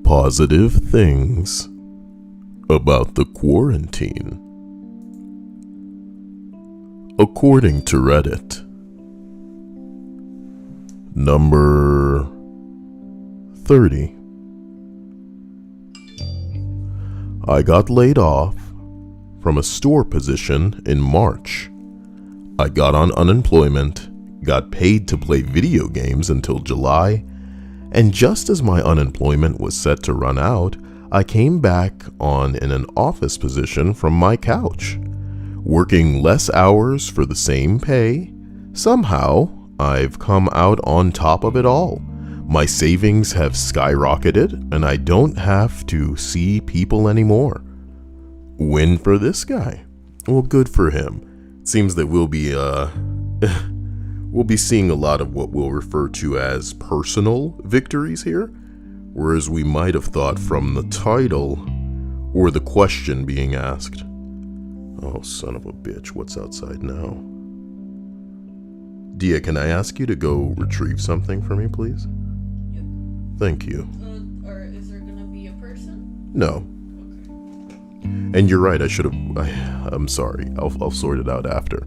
Positive things about the quarantine. According to Reddit, number 30. I got laid off from a store position in March. I got on unemployment, got paid to play video games until July, and just as my unemployment was set to run out, I came back on in an office position from my couch. Working less hours for the same pay, somehow I've come out on top of it all. My savings have skyrocketed and I don't have to see people anymore. Win for this guy. Well, good for him. It seems that we'll be seeing a lot of what we'll refer to as personal victories here, whereas we might have thought from the title or the question being asked. Oh, son of a bitch, what's outside now? Dia, can I ask you to go retrieve something for me, please? Yep. Thank you. Or is there gonna be a person? No. Okay. And you're right, I'm sorry, I'll sort it out after.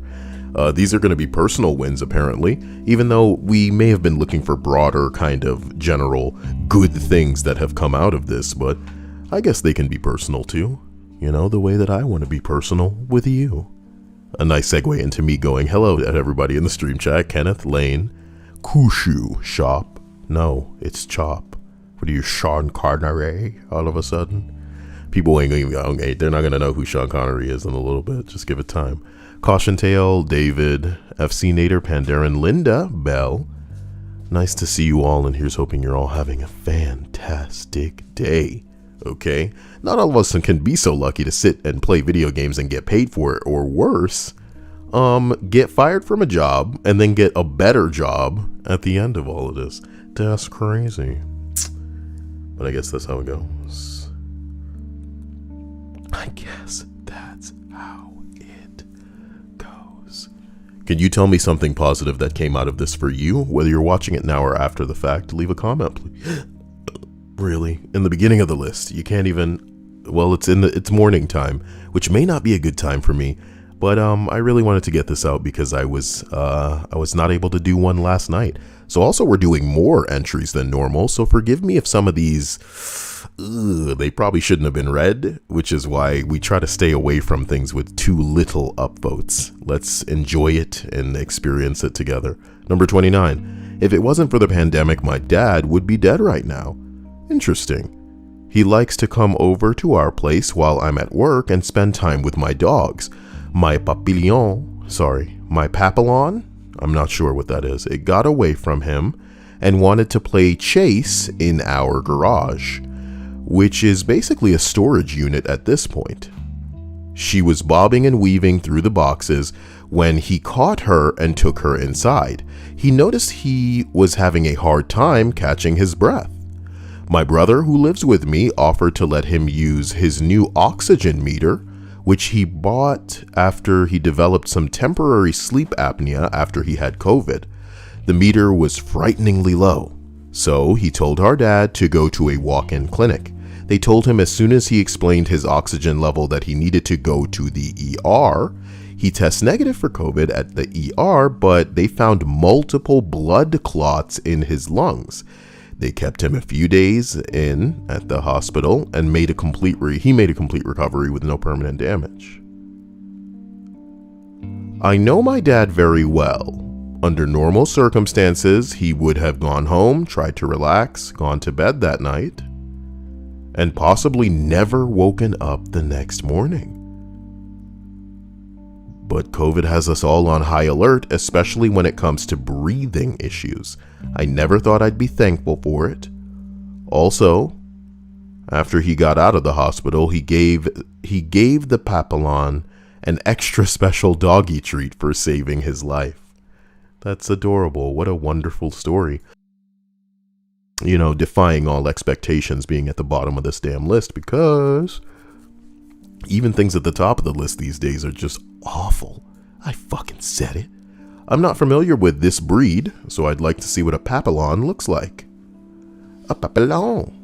These are going to be personal wins, apparently, even though we may have been looking for broader kind of general good things that have come out of this, but I guess they can be personal too. You know, the way that I want to be personal with you. A nice segue into me going, hello to everybody in the stream chat. Kenneth, Lane, Kushu, Shop. No, it's Chop. What are you, Sean Connery, all of a sudden? People ain't going to, they're not going to know who Sean Connery is in a little bit. Just give it time. Caution Tale, David, FC Nader, Pandaren, Linda, Bell. Nice to see you all, and here's hoping you're all having a fantastic day. Okay? Not all of us can be so lucky to sit and play video games and get paid for it, or worse, get fired from a job and then get a better job at the end of all of this. That's crazy. But I guess that's how it goes. I guess that's how it goes. Can you tell me something positive that came out of this for you? Whether you're watching it now or after the fact, leave a comment, please. Really? In the beginning of the list, you can't even... Well, it's morning time, which may not be a good time for me, but I really wanted to get this out because I was not able to do one last night. So also we're doing more entries than normal, so forgive me if some of these... they probably shouldn't have been read, which is why we try to stay away from things with too little upvotes. Let's enjoy it and experience it together. Number 29. If it wasn't for the pandemic, my dad would be dead right now. Interesting. He likes to come over to our place while I'm at work and spend time with my dogs. My papillon, I'm not sure what that is. It got away from him and wanted to play chase in our garage, which is basically a storage unit at this point. She was bobbing and weaving through the boxes when he caught her and took her inside. He noticed he was having a hard time catching his breath. My brother, who lives with me, offered to let him use his new oxygen meter, which he bought after he developed some temporary sleep apnea after he had COVID. The meter was frighteningly low, so he told our dad to go to a walk-in clinic. They told him as soon as he explained his oxygen level that he needed to go to the ER. He tests negative for COVID at the ER, but they found multiple blood clots in his lungs. They kept him a few days in at the hospital and he made a complete recovery with no permanent damage. I know my dad very well. Under normal circumstances, he would have gone home, tried to relax, gone to bed that night, and possibly never woken up the next morning. But COVID has us all on high alert, especially when it comes to breathing issues. I never thought I'd be thankful for it. Also, after he got out of the hospital, he gave the Papillon an extra special doggy treat for saving his life. That's adorable. What a wonderful story. You know, defying all expectations being at the bottom of this damn list, because even things at the top of the list these days are just awful. I fucking said it. I'm not familiar with this breed, so I'd like to see what a Papillon looks like. A Papillon.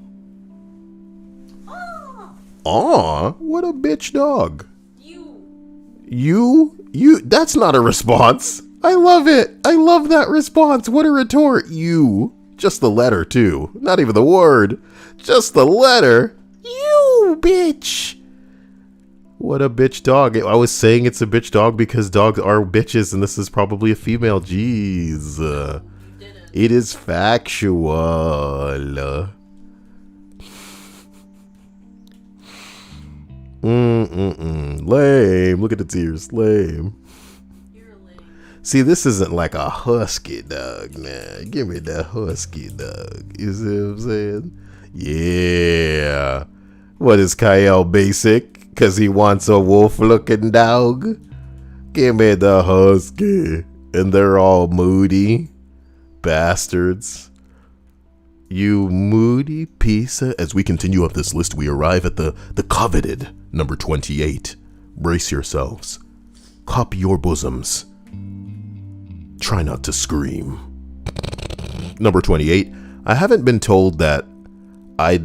Aw, what a bitch dog. You. You, that's not a response. I love it. I love that response. What a retort. You. Just the letter, too. Not even the word. Just the letter. You, bitch. What a bitch dog. I was saying it's a bitch dog because dogs are bitches, and this is probably a female. Jeez. You didn't. It is factual. Lame. Look at the tears. Lame. You're lame. See, this isn't like a husky dog, man. Give me that husky dog. You see what I'm saying? Yeah. What is Kyle basic? Because he wants a wolf-looking dog? Give me the husky. And they're all moody. Bastards. You moody piece of... As we continue up this list, we arrive at the coveted number 28. Brace yourselves. Cup your bosoms. Try not to scream. Number 28. I haven't been told that I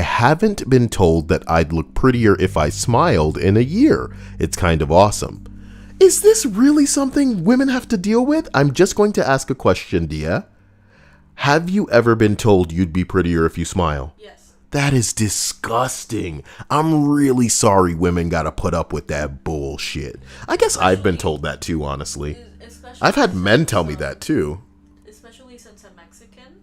haven't been told that I'd look prettier if I smiled in a year. It's kind of awesome. Is this really something women have to deal with? I'm just going to ask a question, Dia. Have you ever been told you'd be prettier if you smile? Yes. That is disgusting. I'm really sorry women gotta put up with that bullshit. I guess I've been told that too, honestly. I've had men tell me that too. Especially since I'm Mexican,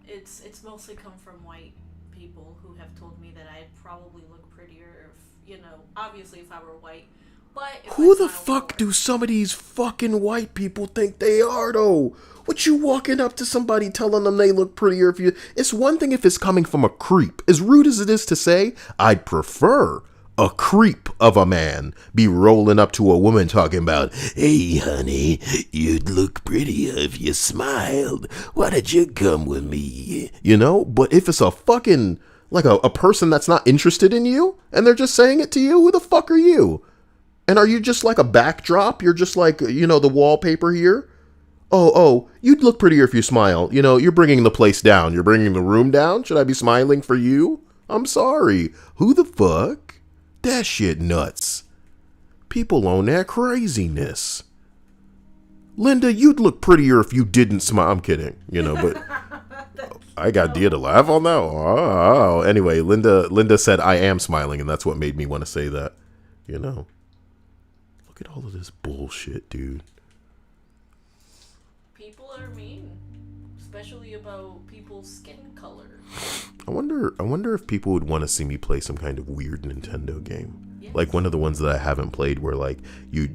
it's mostly come from white people who have told me that I'd probably look prettier if, obviously if I were white. But if Who I the smiled fuck more. do some of these fucking white people think they are, though? What, you walking up to somebody telling them they look prettier if you... It's one thing if it's coming from a creep. As rude as it is to say, I'd prefer a creep of a man be rolling up to a woman talking about, hey, honey, you'd look prettier if you smiled. Why don't you come with me? You know? But if it's a fucking... Like a person that's not interested in you, and they're just saying it to you, who the fuck are you? And are you just like a backdrop? You're just like, the wallpaper here? Oh, you'd look prettier if you smile. You're bringing the place down. You're bringing the room down. Should I be smiling for you? I'm sorry. Who the fuck? That shit nuts. People on that craziness. Linda, you'd look prettier if you didn't smile. I'm kidding, but I got Dia to laugh on that. Oh, anyway, Linda said I am smiling, and that's what made me want to say that, Look at all of this bullshit, dude. People are mean, especially about people's skin color. I wonder if people would want to see me play some kind of weird Nintendo game. Yes. Like one of the ones that I haven't played where like you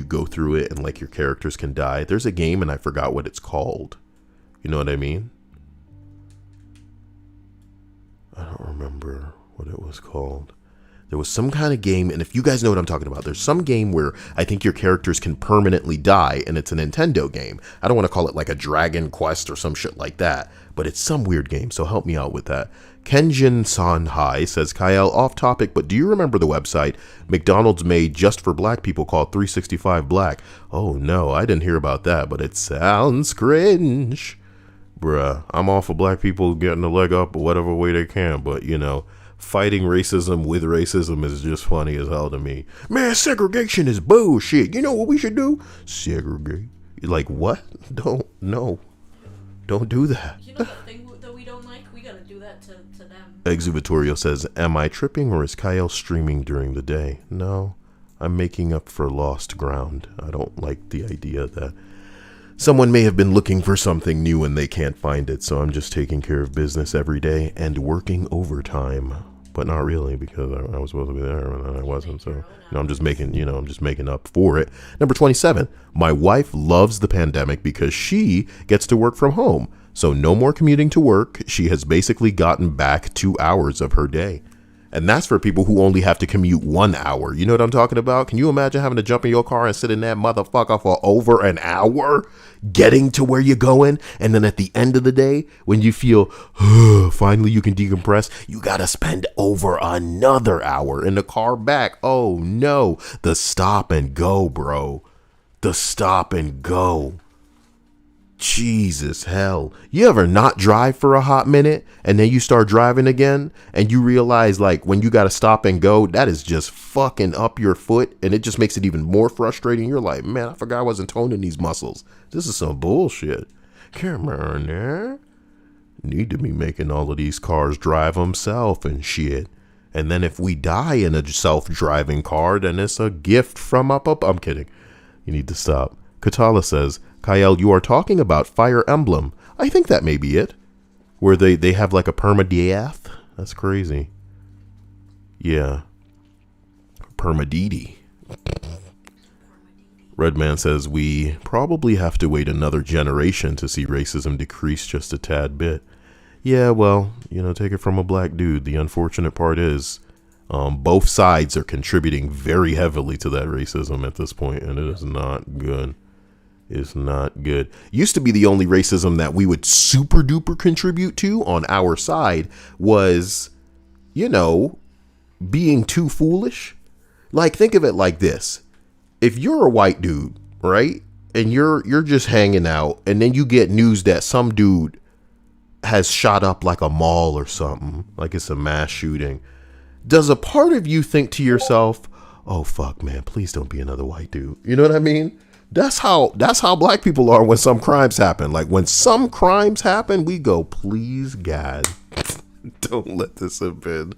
go through it and like your characters can die. There's a game and I forgot what it's called. You know what I mean? I don't remember what it was called. There was some kind of game, and if you guys know what I'm talking about, there's some game where I think your characters can permanently die, and it's a Nintendo game. I don't want to call it like a Dragon Quest or some shit like that, but it's some weird game, so help me out with that. Kenjin Sanhai says, Kyle, off topic, but do you remember the website McDonald's made just for black people called 365 Black? Oh no, I didn't hear about that, but it sounds cringe. Bruh, I'm all for black people getting a leg up whatever way they can, but fighting racism with racism is just funny as hell to me. Man, segregation is bullshit. You know what we should do? Segregate. Like, what? Don't do that. That thing that we don't like, we gotta do that to them. Exuvatorio says, am I tripping or is Kyle streaming during the day? No, I'm making up for lost ground. I don't like the idea that someone may have been looking for something new and they can't find it, so I'm just taking care of business every day and working overtime. But not really, because I was supposed to be there and then I wasn't, so I'm just making up for it. Number 27, my wife loves the pandemic because she gets to work from home. So no more commuting to work. She has basically gotten back 2 hours of her day. And that's for people who only have to commute 1 hour. You know what I'm talking about? Can you imagine having to jump in your car and sit in that motherfucker for over an hour, getting to where you're going? And then at the end of the day, when you feel, finally you can decompress, you got to spend over another hour in the car back. Oh no, the stop and go, bro. The stop and go. Jesus, hell. You ever not drive for a hot minute and then you start driving again and you realize like when you got to stop and go, that is just fucking up your foot and it just makes it even more frustrating. You're like, man, I forgot I wasn't toning these muscles. This is some bullshit. Come on there. Need to be making all of these cars drive themselves and shit. And then if we die in a self-driving car, then it's a gift from up. I'm kidding. You need to stop. Katala says, Kyle, you are talking about Fire Emblem. I think that may be it. Where they have like a permadeath. That's crazy. Yeah. Permadidi. Redman says, we probably have to wait another generation to see racism decrease just a tad bit. Yeah, well, take it from a black dude. The unfortunate part is both sides are contributing very heavily to that racism at this point, and it is not good. It's not good. Used to be the only racism that we would super duper contribute to on our side was, being too foolish. Like, think of it like this. If you're a white dude, right, and you're just hanging out, and then you get news that some dude has shot up like a mall or something, like it's a mass shooting, does a part of you think to yourself, oh fuck man, please don't be another white dude? You know what I mean? That's how black people are when some crimes happen. Like when some crimes happen, we go, please God, don't let this have been,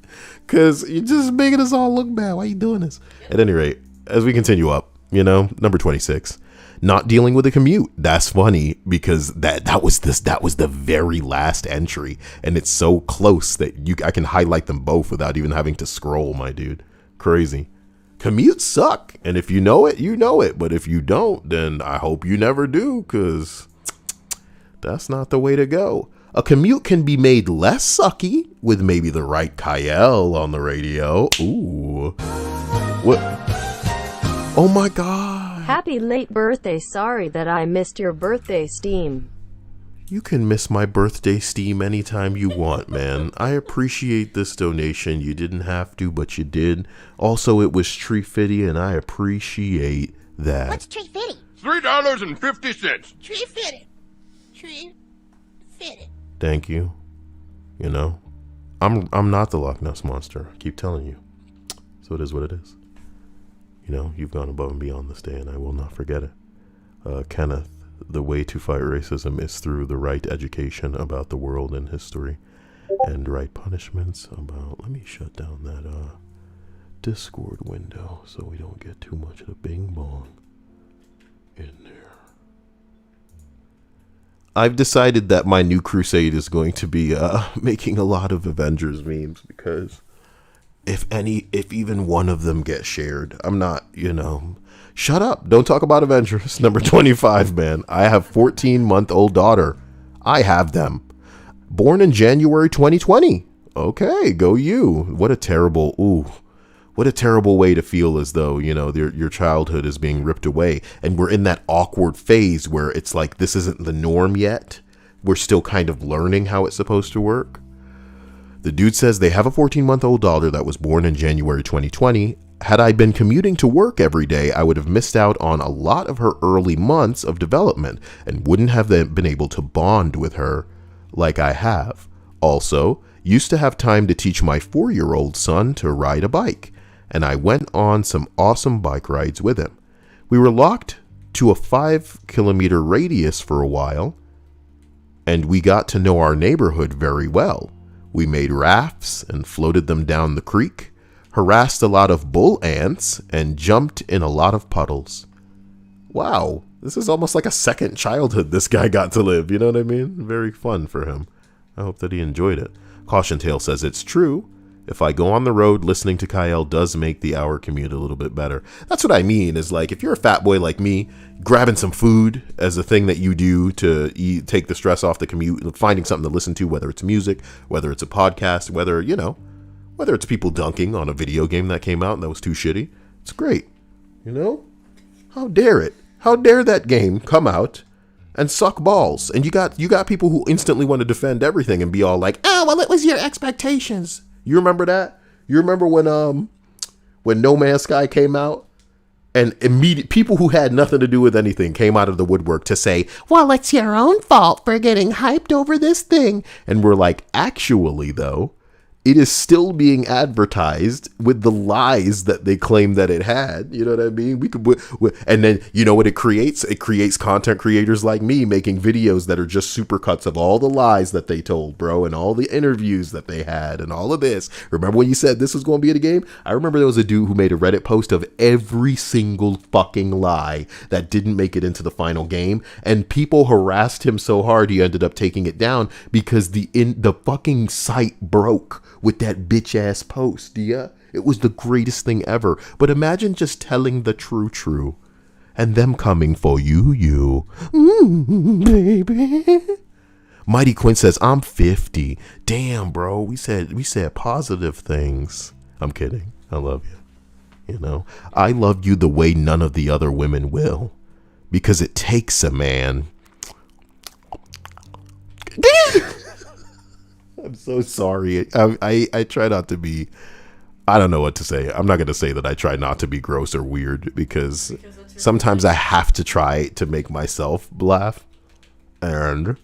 because you're just making us all look bad. Why are you doing this? At any rate, as we continue up, number 26, not dealing with a commute. That's funny because that was the very last entry, and it's so close that I can highlight them both without even having to scroll, my dude. Crazy. Commutes suck, and if you know it, you know it. But if you don't, then I hope you never do, because that's not the way to go. A commute can be made less sucky with maybe the right Kyle on the radio. Ooh. What? Oh my God. Happy late birthday. Sorry that I missed your birthday steam. You can miss my birthday steam anytime you want, man. I appreciate this donation. You didn't have to, but you did. Also, it was Tree Fitty, and I appreciate that. What's Tree Fitty? $3.50. Tree Fitty. Tree Fitty. Thank you. I'm not the Loch Ness Monster. I keep telling you. So it is what it is. You've gone above and beyond this day, and I will not forget it. Kenneth, the way to fight racism is through the right education about the world and history, and right punishments about... Let me shut down that Discord window so we don't get too much of the bing bong in there. I've decided that my new crusade is going to be making a lot of Avengers memes, because if even one of them get shared, I'm not, shut up. Don't talk about Avengers. Number 25, man. I have 14-month-old daughter. I have them. Born in January 2020. Okay, go you. What a terrible way to feel, as though, your childhood is being ripped away. And we're in that awkward phase where it's like, this isn't the norm yet. We're still kind of learning how it's supposed to work. The dude says they have a 14-month-old daughter that was born in January 2020. Had I been commuting to work every day, I would have missed out on a lot of her early months of development and wouldn't have been able to bond with her like I have. Also, used to have time to teach my 4-year-old son to ride a bike, and I went on some awesome bike rides with him. We were locked to a 5-kilometer radius for a while, and we got to know our neighborhood very well. We made rafts and floated them down the creek, harassed a lot of bull ants, and jumped in a lot of puddles. Wow, this is almost like a second childhood this guy got to live, you know what I mean? Very fun for him. I hope that he enjoyed it. Caution Tale says it's true. If I go on the road, listening to Kyle does make the hour commute a little bit better. That's what I mean, is like, if you're a fat boy like me, grabbing some food as a thing that you do to take the stress off the commute, finding something to listen to, whether it's music, whether it's a podcast, whether it's people dunking on a video game that came out and that was too shitty. It's great. How dare it? How dare that game come out and suck balls? And you got people who instantly want to defend everything and be all like, oh, well, it was your expectations. You remember that? You remember when No Man's Sky came out And immediate people who had nothing to do with anything came out of the woodwork to say, well, it's your own fault for getting hyped over this thing. And we're like, actually, though, it is still being advertised with the lies that they claim that it had. You know what I mean? And then, you know what it creates? It creates content creators like me making videos that are just supercuts of all the lies that they told, bro, and all the interviews that they had and all of this. Remember when you said this was going to be in a game? I remember there was a dude who made a Reddit post of every single fucking lie that didn't make it into the final game. And people harassed him so hard he ended up taking it down because the fucking site broke with that bitch ass post. Yeah, it was the greatest thing ever. But imagine just telling the true and them coming for you. Baby. Mighty Quinn says, I'm 50. Damn, bro. We said positive things. I'm kidding. I love you. You know, I love you the way none of the other women will, because it takes a man. I'm so sorry. I try not to be, I don't know what to say. I'm not going to say that I try not to be gross or weird because sometimes I have to try to make myself laugh. And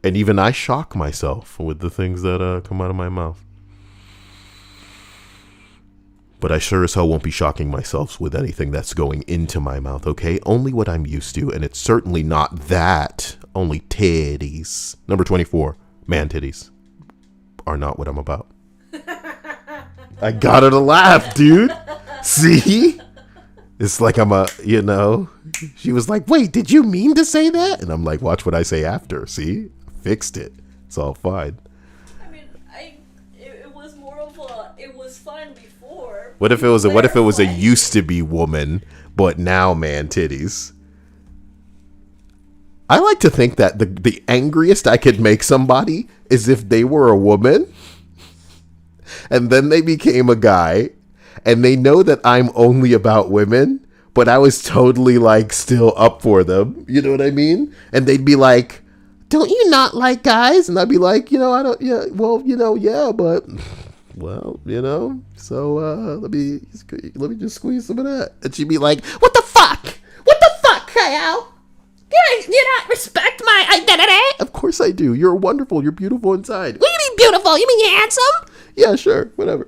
even I shock myself with the things that come out of my mouth. But I sure as hell won't be shocking myself with anything that's going into my mouth, okay? Only what I'm used to, and it's certainly not that. Only titties. Number 24, man titties are not what I'm about. I got her to laugh, dude. See? It's like I'm she was like, wait, did you mean to say that? And I'm like, watch what I say after. See? Fixed it. It's all fine. I mean, it was more of a, it was fine before. What if it was a used to be woman, but now man titties? I like to think that the angriest I could make somebody is if they were a woman and then they became a guy and they know that I'm only about women, but I was totally like still up for them. You know what I mean? And they'd be like, don't you not like guys? And I'd be like, I don't, yeah, well, yeah, but well, so let me just squeeze some of that. And she'd be like, what the fuck? What the fuck, Kyle? You not respect my identity? Of course I do. You're wonderful. You're beautiful inside. What do you mean beautiful? You mean you're handsome? Yeah, sure. Whatever.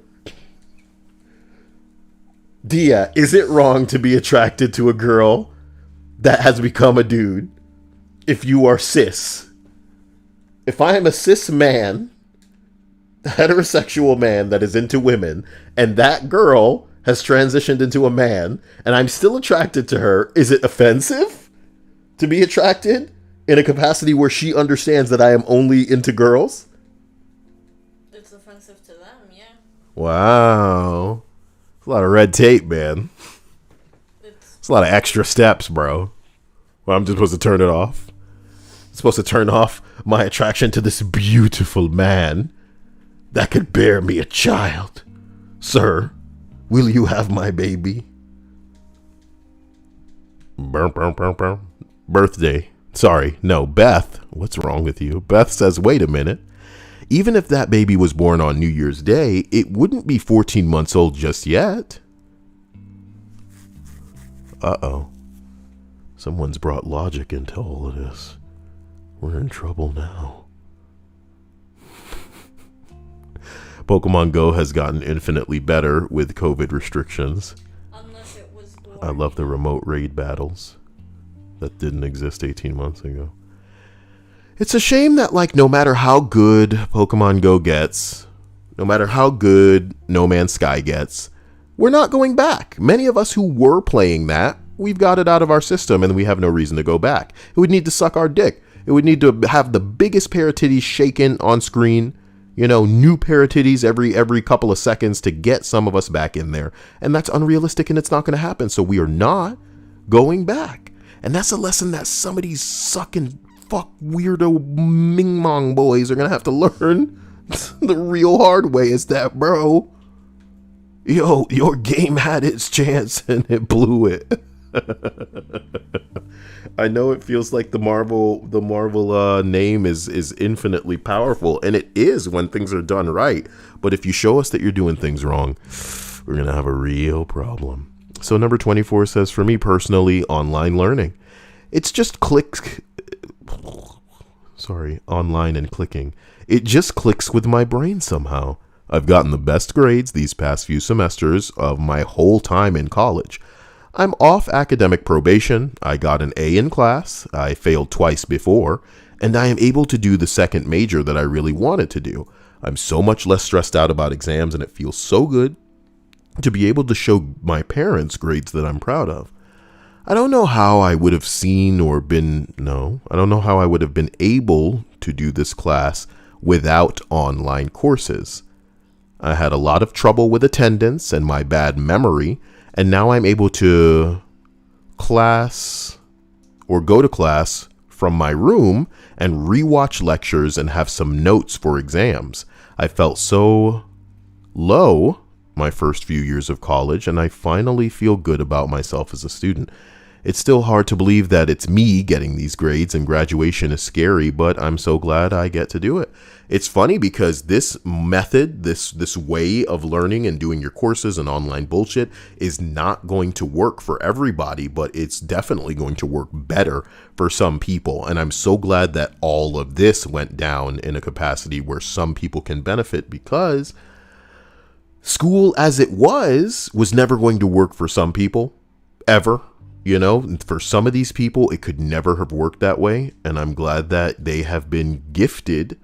Dia, is it wrong to be attracted to a girl that has become a dude if you are cis? If I am a cis man, a heterosexual man that is into women, and that girl has transitioned into a man, and I'm still attracted to her, is it offensive to be attracted in a capacity where she understands that I am only into girls? It's offensive to them, yeah. Wow. It's a lot of red tape, man. It's a lot of extra steps, bro. Well, I'm just supposed to turn it off. I'm supposed to turn off my attraction to this beautiful man that could bear me a child. Sir, will you have my baby? Burr, burr, burr, burr. Birthday. Sorry, no, Beth. What's wrong with you? Beth says, wait a minute. Even if that baby was born on New Year's Day, it wouldn't be 14 months old just yet. Uh-oh. Someone's brought logic into all of this. We're in trouble now. Pokemon Go has gotten infinitely better with COVID restrictions. Unless it was born. I love the remote raid battles that didn't exist 18 months ago. It's a shame that, like, no matter how good Pokemon Go gets, no matter how good No Man's Sky gets, we're not going back. Many of us who were playing that, we've got it out of our system and we have no reason to go back. It would need to suck our dick. It would need to have the biggest pair of titties shaken on screen, new pair of titties every couple of seconds to get some of us back in there. And that's unrealistic and it's not going to happen. So we are not going back. And that's a lesson that some of these sucking fuck weirdo Ming Mong boys are going to have to learn the real hard way. Is that, bro, your game had its chance and it blew it. I know it feels like the Marvel name is infinitely powerful, and it is when things are done right. But if you show us that you're doing things wrong, we're going to have a real problem. So number 24 says, for me personally, online learning. It's just online and clicking. It just clicks with my brain somehow. I've gotten the best grades these past few semesters of my whole time in college. I'm off academic probation. I got an A in class. I failed twice before, and I am able to do the second major that I really wanted to do. I'm so much less stressed out about exams, and it feels so good to be able to show my parents grades that I'm proud of. I don't know how I would have been able to do this class without online courses. I had a lot of trouble with attendance and my bad memory, and now I'm able to go to class from my room and rewatch lectures and have some notes for exams. I felt so low my first few years of college, and I finally feel good about myself as a student. It's still hard to believe that it's me getting these grades, and graduation is scary, but I'm so glad I get to do it. It's funny because this method, this way of learning and doing your courses and online bullshit is not going to work for everybody, but it's definitely going to work better for some people. And I'm so glad that all of this went down in a capacity where some people can benefit, because school as it was never going to work for some people, ever. You know, for some of these people, it could never have worked that way. And I'm glad that they have been gifted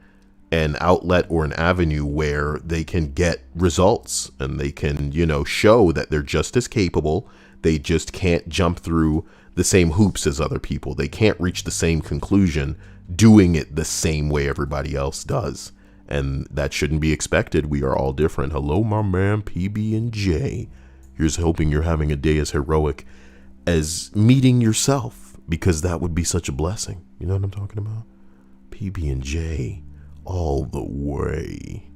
an outlet or an avenue where they can get results and they can, show that they're just as capable. They just can't jump through the same hoops as other people. They can't reach the same conclusion doing it the same way everybody else does. And that shouldn't be expected. We are all different. Hello, my man, PB&J. Here's hoping you're having a day as heroic as meeting yourself, because that would be such a blessing. You know what I'm talking about? PB&J, all the way.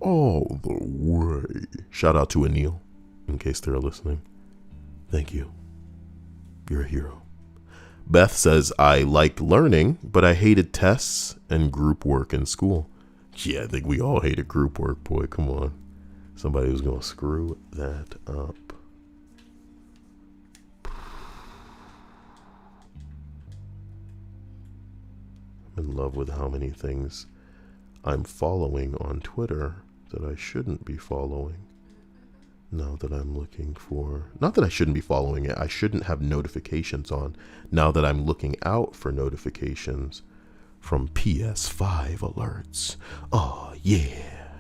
All the way. Shout out to Anil, in case they're listening. Thank you. You're a hero. Beth says, I liked learning, but I hated tests and group work in school. Yeah, I think we all hated group work, boy. Come on. Somebody was going to screw that up. I'm in love with how many things I'm following on Twitter that I shouldn't be following. Now that I'm looking for, not that I shouldn't be following it, I shouldn't have notifications on. Now that I'm looking out for notifications from PS5 alerts. Oh, yeah.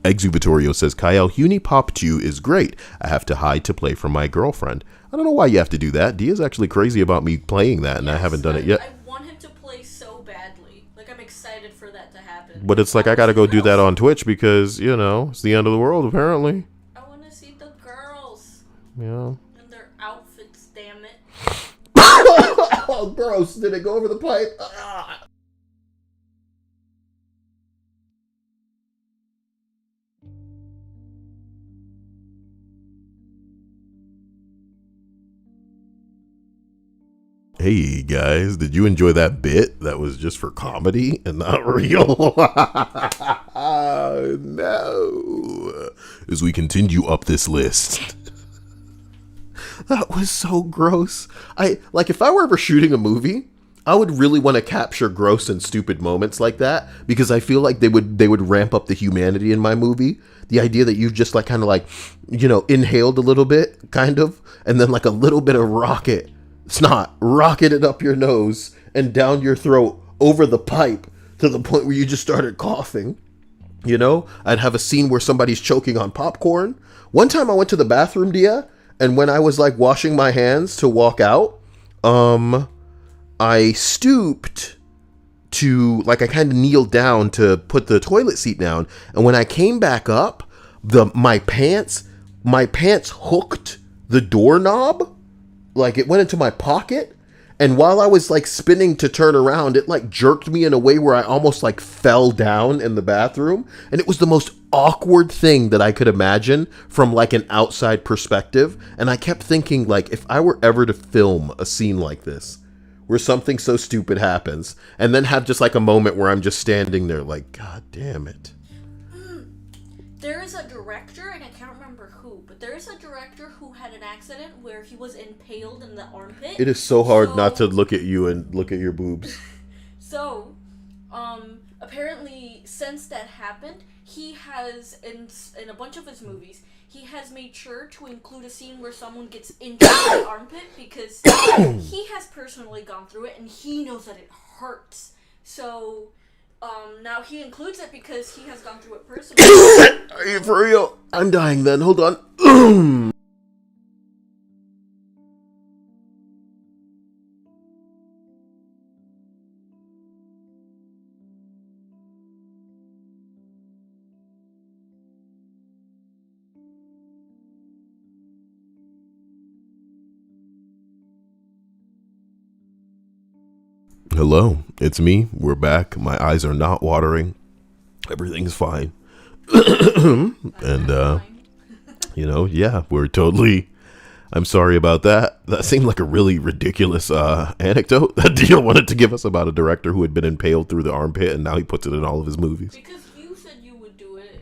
Exubitorio says, Kyle, Unipop 2 is great. I have to hide to play for my girlfriend. I don't know why you have to do that. Dia's actually crazy about me playing that, and I haven't done it yet. I want him to play so badly. Like, I'm excited for that to happen. But it's like I gotta go do that on Twitch because, it's the end of the world, apparently. I want to see the girls. Yeah. And their outfits, damn it. Oh, gross. Did it go over the pipe? Ah. Hey guys, did you enjoy that bit? That was just for comedy and not real. No. As we continue up this list. That was so gross. If I were ever shooting a movie, I would really want to capture gross and stupid moments like that, because I feel like they would ramp up the humanity in my movie. The idea that you just inhaled a little bit, kind of, and then like a little bit of rocket snot rocketed up your nose and down your throat over the pipe to the point where you just started coughing. I'd have a scene where somebody's choking on popcorn. One time I went to the bathroom, Dia, and when I was like washing my hands to walk out, I stooped to, I kind of kneeled down to put the toilet seat down. And when I came back up, my pants hooked the doorknob. It went into my pocket. And while I was spinning to turn around, it jerked me in a way where I almost fell down in the bathroom. And it was the most awkward thing that I could imagine from an outside perspective. And I kept thinking if I were ever to film a scene like this, where something so stupid happens, and then have just a moment where I'm just standing there God damn it. There is a director, and I can't remember who, but there is a director who had an accident where he was impaled in the armpit. It is so hard not to look at you and look at your boobs. So, apparently, since that happened, he has, in a bunch of his movies, he has made sure to include a scene where someone gets into the armpit because he has personally gone through it and he knows that it hurts. So, now he includes it because he has gone through it personally. Are you for real? I'm dying then. Hold on. Hello, it's me. We're back. My eyes are not watering. Everything's fine. And, yeah, we're totally... I'm sorry about that. That seemed like a really ridiculous anecdote that Dio wanted to give us about a director who had been impaled through the armpit, and now he puts it in all of his movies. Because you said you would do it.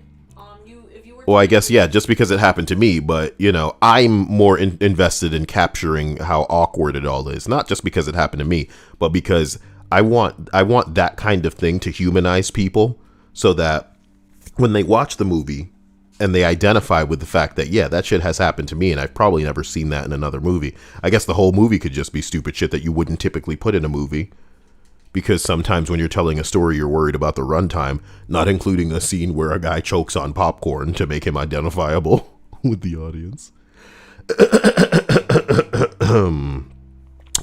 If you were. Well, I guess, yeah, just because it happened to me, but, I'm more invested in capturing how awkward it all is. Not just because it happened to me, but because I want that kind of thing to humanize people so that when they watch the movie and they identify with the fact that, yeah, that shit has happened to me and I've probably never seen that in another movie. I guess the whole movie could just be stupid shit that you wouldn't typically put in a movie. Because sometimes when you're telling a story, you're worried about the runtime, not including a scene where a guy chokes on popcorn to make him identifiable with the audience. That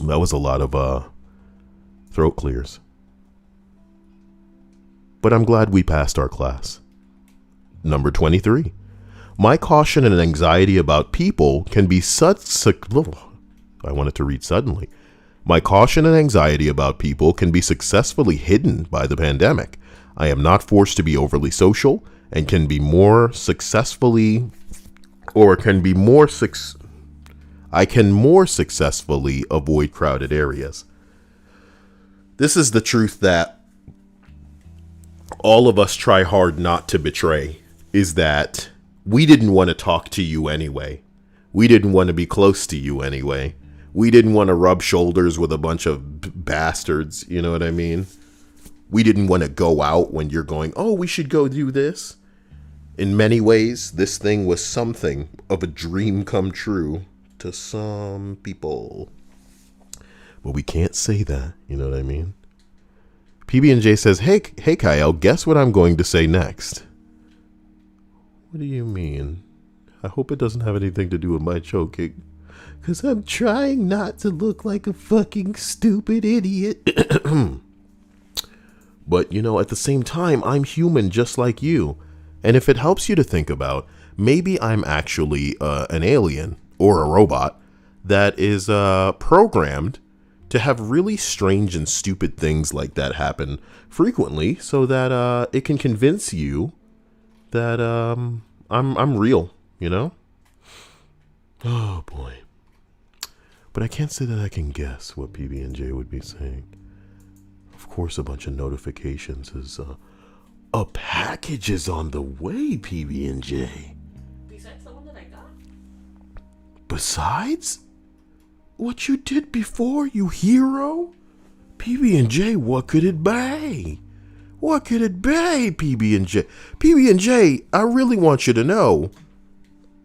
was a lot of throat clears. But I'm glad we passed our class. Number 23. My caution and anxiety about people can be I wanted to read suddenly. My caution and anxiety about people can be successfully hidden by the pandemic. I am not forced to be overly social and can be more successfully I can more successfully avoid crowded areas. This is the truth that all of us try hard not to betray, is that we didn't want to talk to you anyway. We didn't want to be close to you anyway. We didn't want to rub shoulders with a bunch of bastards, you know what I mean? We didn't want to go out when you're going, oh, we should go do this. In many ways, this thing was something of a dream come true to some people. But we can't say that, you know what I mean? PB&J says, hey Kyle, guess what I'm going to say next? What do you mean? I hope it doesn't have anything to do with my choking. Because I'm trying not to look like a fucking stupid idiot. But, at the same time, I'm human just like you. And if it helps you to think about, maybe I'm actually an alien or a robot that is programmed to have really strange and stupid things like that happen frequently so that it can convince you that I'm real, Oh, boy. But I can't say that I can guess what PB&J would be saying. Of course, a bunch of notifications is, a package is on the way, PB&J. Besides the one that I got? Besides? What you did before, you hero? PB&J, what could it be? What could it be, PB&J? PB&J, I really want you to know,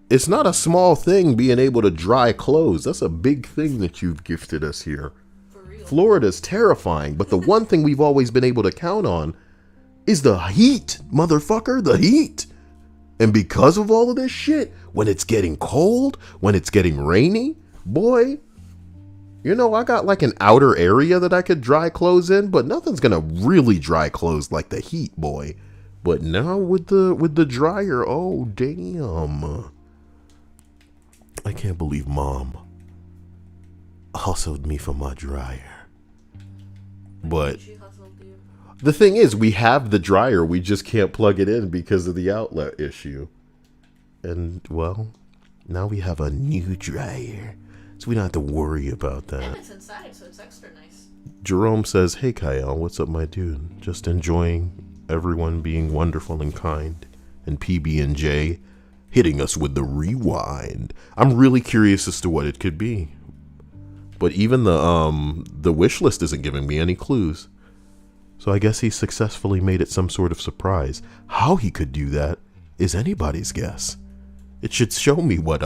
it's not a small thing being able to dry clothes. That's a big thing that you've gifted us here. For real. Florida's terrifying, but the one thing we've always been able to count on is the heat, motherfucker, the heat. And because of all of this shit, when it's getting cold, when it's getting rainy, boy, I got like an outer area that I could dry clothes in, but nothing's gonna really dry clothes like the heat, boy. But now with the dryer, oh damn. I can't believe Mom hustled me for my dryer. But She hustled you. the thing is, we have the dryer, we just can't plug it in because of the outlet issue. And, well, now we have a new dryer, so we don't have to worry about that. And it's inside, so it's extra nice. Jerome says, hey Kyle, what's up my dude? Just enjoying everyone being wonderful and kind and PB&J hitting us with the rewind. I'm really curious as to what it could be. But even the wish list isn't giving me any clues. So I guess he successfully made it some sort of surprise. How he could do that is anybody's guess. It should show me what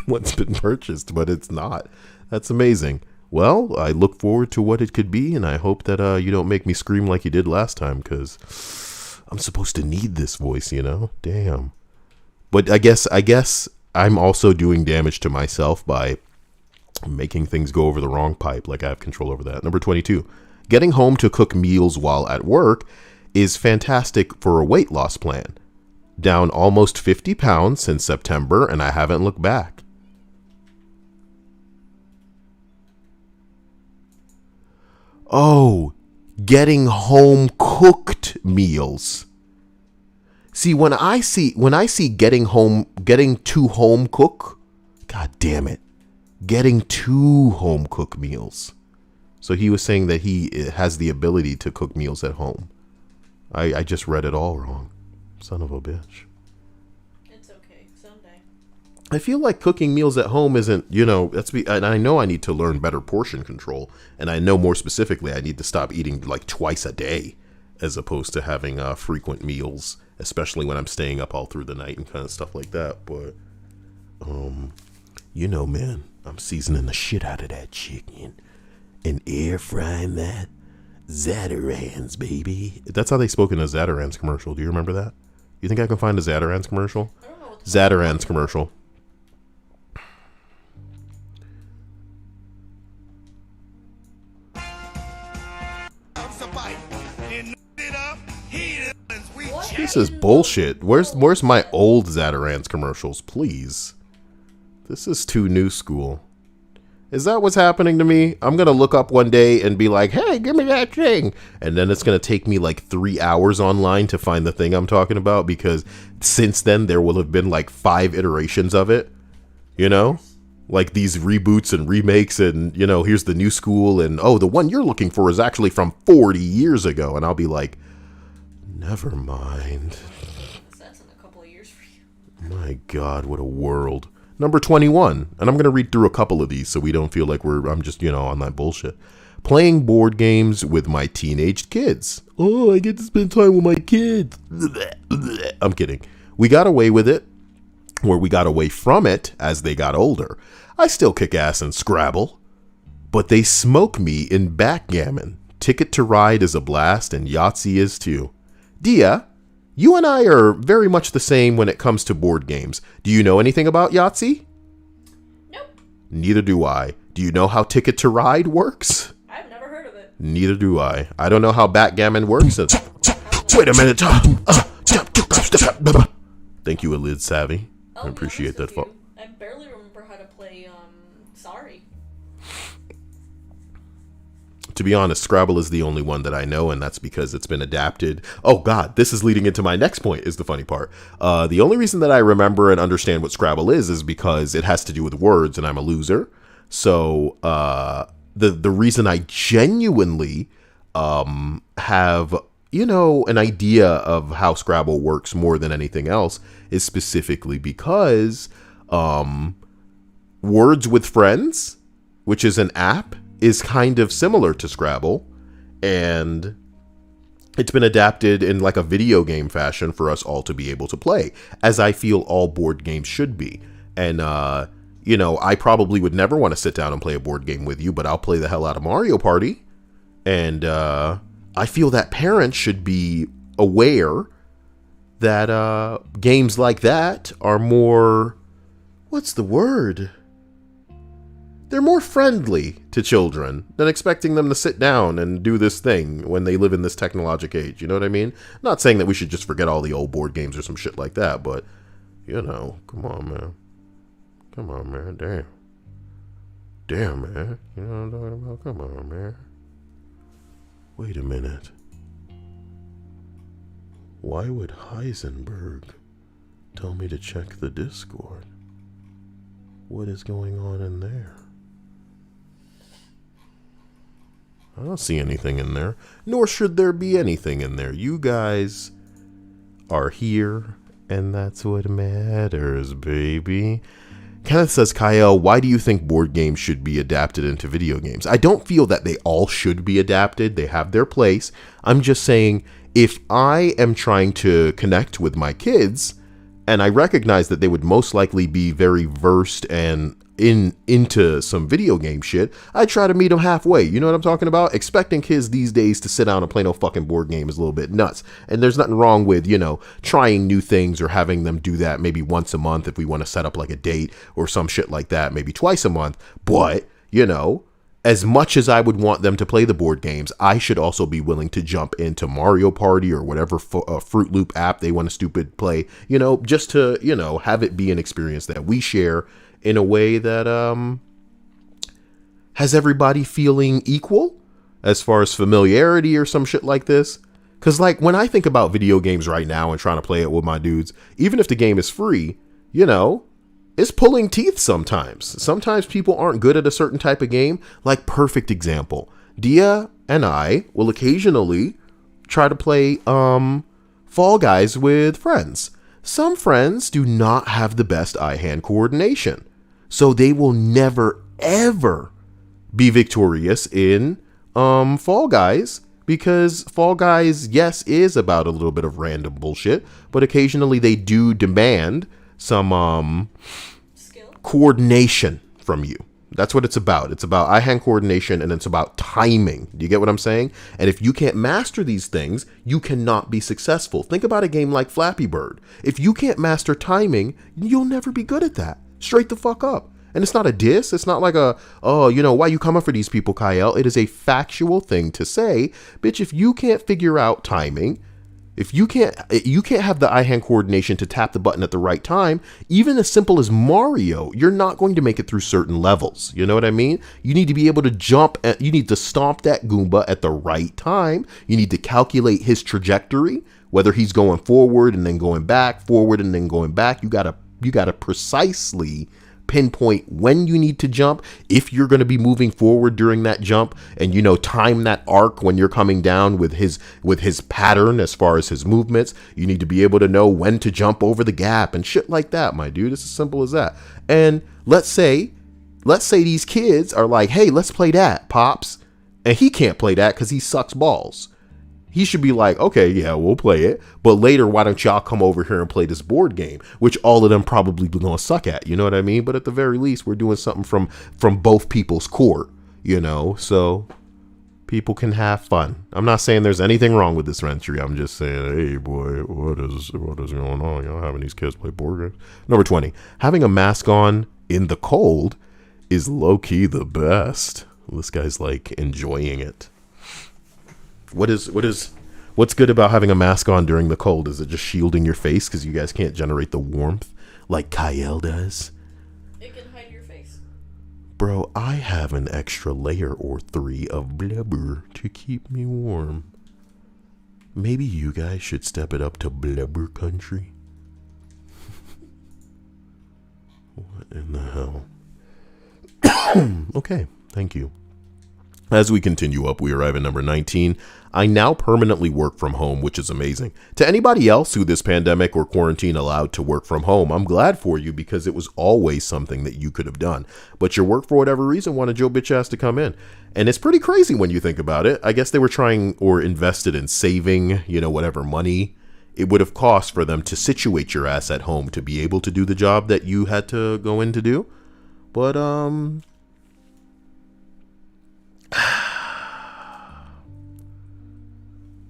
what's been purchased, but it's not. That's amazing. Well, I look forward to what it could be, and I hope that you don't make me scream like you did last time, because I'm supposed to need this voice, you know? Damn. But I guess I'm also doing damage to myself by making things go over the wrong pipe, like I have control over that. Number 22. Getting home to cook meals while at work is fantastic for a weight loss plan. Down almost 50 pounds since September, and I haven't looked back. Oh, getting home cooked meals. See, when I see getting to home cook, god damn it. Getting to home cook meals. So he was saying that he has the ability to cook meals at home. I just read it all wrong. Son of a bitch. It's okay. Someday. I feel like cooking meals at home isn't, and I know I need to learn better portion control. And I know more specifically I need to stop eating like twice a day as opposed to having frequent meals, especially when I'm staying up all through the night and kind of stuff like that. But, man, I'm seasoning the shit out of that chicken and air frying that. Zatarans, baby. That's how they spoke in a Zatarans commercial. Do you remember that? You think I can find a Zatarans commercial? I don't know what Zatarans commercial. This is bullshit. Where's my old Zatarans commercials, please? This is too new school. Is that what's happening to me? I'm going to look up one day and be like, hey, give me that thing. And then it's going to take me like 3 hours online to find the thing I'm talking about, because since then there will have been like 5 iterations of it, like these reboots and remakes and, here's the new school. And, oh, the one you're looking for is actually from 40 years ago. And I'll be like, never mind. That's in a couple of years for you. My God, what a world. Number 21, and I'm going to read through a couple of these so we don't feel like I'm just, on that bullshit. Playing board games with my teenage kids. Oh, I get to spend time with my kids. I'm kidding. We got away with it, or we got away from it as they got older. I still kick ass in Scrabble, but they smoke me in backgammon. Ticket to Ride is a blast, and Yahtzee is too. Dia, you and I are very much the same when it comes to board games. Do you know anything about Yahtzee? Nope. Neither do I. Do you know how Ticket to Ride works? I've never heard of it. Neither do I. I don't know how backgammon works. Wait a minute. Thank you, Elid Savvy. I appreciate that. I barely remember how to play, Sorry. To be honest, Scrabble is the only one that I know, and that's because it's been adapted. Oh, God, this is leading into my next point, is the funny part. The only reason that I remember and understand what Scrabble is because it has to do with words, and I'm a loser. So the reason I genuinely have, an idea of how Scrabble works more than anything else is specifically because Words with Friends, which is an app, is kind of similar to Scrabble, and it's been adapted in like a video game fashion for us all to be able to play, as I feel all board games should be. And, I probably would never want to sit down and play a board game with you, but I'll play the hell out of Mario Party. And I feel that parents should be aware that games like that are more, what's the word? They're more friendly to children than expecting them to sit down and do this thing when they live in this technologic age. You know what I mean? Not saying that we should just forget all the old board games or some shit like that, but, come on, man. Come on, man. Damn. Damn, man. You know what I'm talking about? Come on, man. Wait a minute. Why would Heisenberg tell me to check the Discord? What is going on in there? I don't see anything in there, nor should there be anything in there. You guys are here And that's what matters, baby. Kenneth says, Kyle, why do you think board games should be adapted into video games? I don't feel that they all should be adapted. They have their place. I'm just saying, if I am trying to connect with my kids, and I recognize that they would most likely be very versed and into some video game shit, I try to meet them halfway. You know what I'm talking about? Expecting kids these days to sit down and play no fucking board game is a little bit nuts. And there's nothing wrong with, trying new things or having them do that maybe once a month if we want to set up like a date or some shit like that, maybe twice a month. But, as much as I would want them to play the board games, I should also be willing to jump into Mario Party or whatever Fruit Loop app they want to stupid play, just to, have it be an experience that we share in a way that has everybody feeling equal as far as familiarity or some shit like this. Because, like, when I think about video games right now and trying to play it with my dudes, even if the game is free, it's pulling teeth sometimes. Sometimes people aren't good at a certain type of game. Like, perfect example. Dia and I will occasionally try to play Fall Guys with friends. Some friends do not have the best eye-hand coordination. So they will never, ever be victorious in Fall Guys, because Fall Guys, yes, is about a little bit of random bullshit, but occasionally they do demand some Skill? Coordination from you. That's what it's about. It's about eye-hand coordination, and it's about timing. Do you get what I'm saying? And if you can't master these things, you cannot be successful. Think about a game like Flappy Bird. If you can't master timing, you'll never be good at that. Straight the fuck up. And it's not a diss. It's not like why you coming for these people, Kyle? It is a factual thing to say. Bitch, if you can't figure out timing, if you can't have the eye-hand coordination to tap the button at the right time, even as simple as Mario, you're not going to make it through certain levels. You know what I mean? You need to be able to you need to stomp that Goomba at the right time. You need to calculate his trajectory, whether he's going forward and then going back, forward and then going back. You gotta precisely pinpoint when you need to jump, if you're going to be moving forward during that jump, and time that arc when you're coming down with his pattern as far as his movements. You need to be able to know when to jump over the gap and shit like that, my dude. It's as simple as that. And let's say these kids are like, hey, let's play that, Pops, and he can't play that because he sucks balls. He should be like, okay, yeah, we'll play it, but later, why don't y'all come over here and play this board game, which all of them probably gonna suck at, you know what I mean? But at the very least, we're doing something from both people's court, so people can have fun. I'm not saying there's anything wrong with this entry. I'm just saying, hey, boy, what is going on? Y'all having these kids play board games? Number 20, having a mask on in the cold is low-key the best. This guy's like enjoying it. What's good about having a mask on during the cold? Is it just shielding your face because you guys can't generate the warmth like Kyle does? It can hide your face. Bro, I have an extra layer or 3 of blubber to keep me warm. Maybe you guys should step it up to blubber country. What in the hell? Okay, thank you. As we continue up, we arrive at number 19. I now permanently work from home, which is amazing. To anybody else who this pandemic or quarantine allowed to work from home, I'm glad for you, because it was always something that you could have done. But your work, for whatever reason, wanted your bitch ass to come in. And it's pretty crazy when you think about it. I guess they were trying or invested in saving, whatever money it would have cost for them to situate your ass at home to be able to do the job that you had to go in to do. But,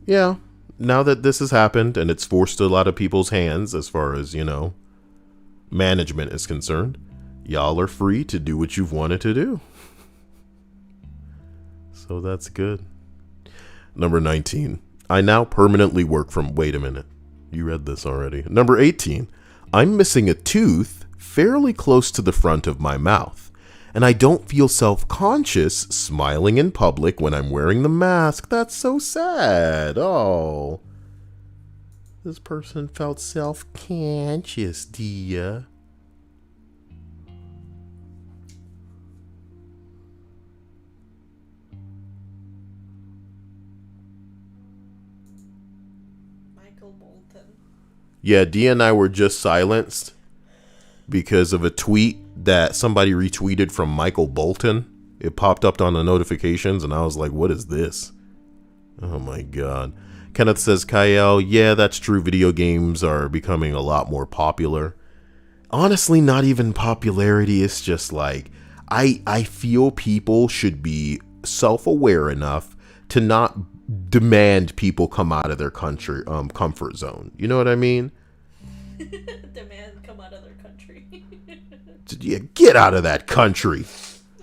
yeah, now that this has happened and it's forced a lot of people's hands as far as, management is concerned, y'all are free to do what you've wanted to do. So that's good. Number 19. I now permanently work from... Wait a minute. You read this already. Number 18. I'm missing a tooth fairly close to the front of my mouth, and I don't feel self-conscious smiling in public when I'm wearing the mask. That's so sad. Oh. This person felt self-conscious, Dia. Michael Bolton. Yeah, Dia and I were just silenced because of a tweet that somebody retweeted from Michael Bolton. It popped up on the notifications, and I was like, what is this? Oh my god. Kenneth says, Kyle, yeah, that's true. Video games are becoming a lot more popular. Honestly, not even popularity. It's just like, I feel people should be self-aware enough to not demand people come out of their country comfort zone. You know what I mean? Demand come out of their country. Yeah, get out of that country.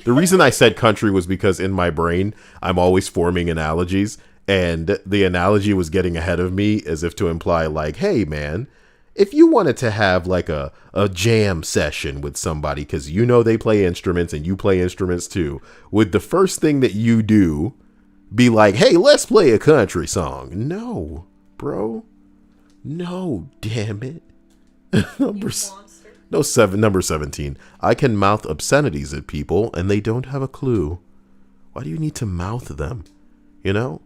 The reason I said country was because in my brain, I'm always forming analogies, and the analogy was getting ahead of me as if to imply like, hey man, if you wanted to have like a jam session with somebody, because you know they play instruments and you play instruments too, would the first thing that you do be like, hey, let's play a country song? No, bro. No, damn it. Number 17. I can mouth obscenities at people and they don't have a clue. Why do you need to mouth them? You know?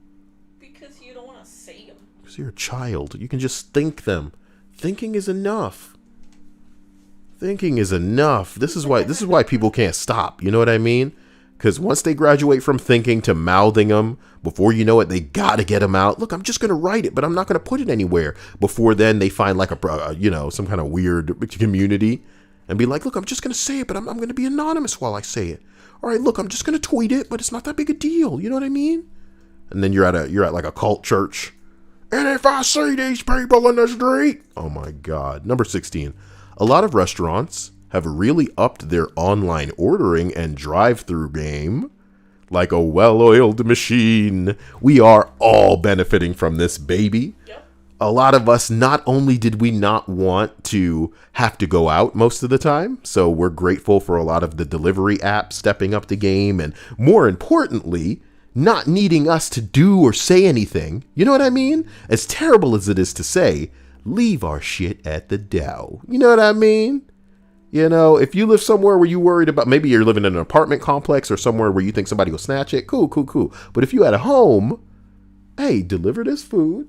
Because you don't want to say them. Because you're a child. You can just think them. Thinking is enough. Thinking is enough. This is why people can't stop. You know what I mean? Because once they graduate from thinking to mouthing them, before you know it, they got to get them out. Look, I'm just going to write it, but I'm not going to put it anywhere. Before then, they find like some kind of weird community and be like, look, I'm just going to say it, but I'm going to be anonymous while I say it. All right, look, I'm just going to tweet it, but it's not that big a deal. You know what I mean? And then you're at like a cult church. And if I see these people in the street, oh my God. Number 16. A lot of restaurants have really upped their online ordering and drive-through game like a well-oiled machine. We are all benefiting from this, baby. Yep. A lot of us, not only did we not want to have to go out most of the time, so we're grateful for a lot of the delivery apps stepping up the game, and more importantly, not needing us to do or say anything. You know what I mean? As terrible as it is to say, leave our shit at the door. You know what I mean? You know, if you live somewhere where you're worried about, maybe you're living in an apartment complex or somewhere where you think somebody will snatch it, cool. But if you at a home, hey, deliver this food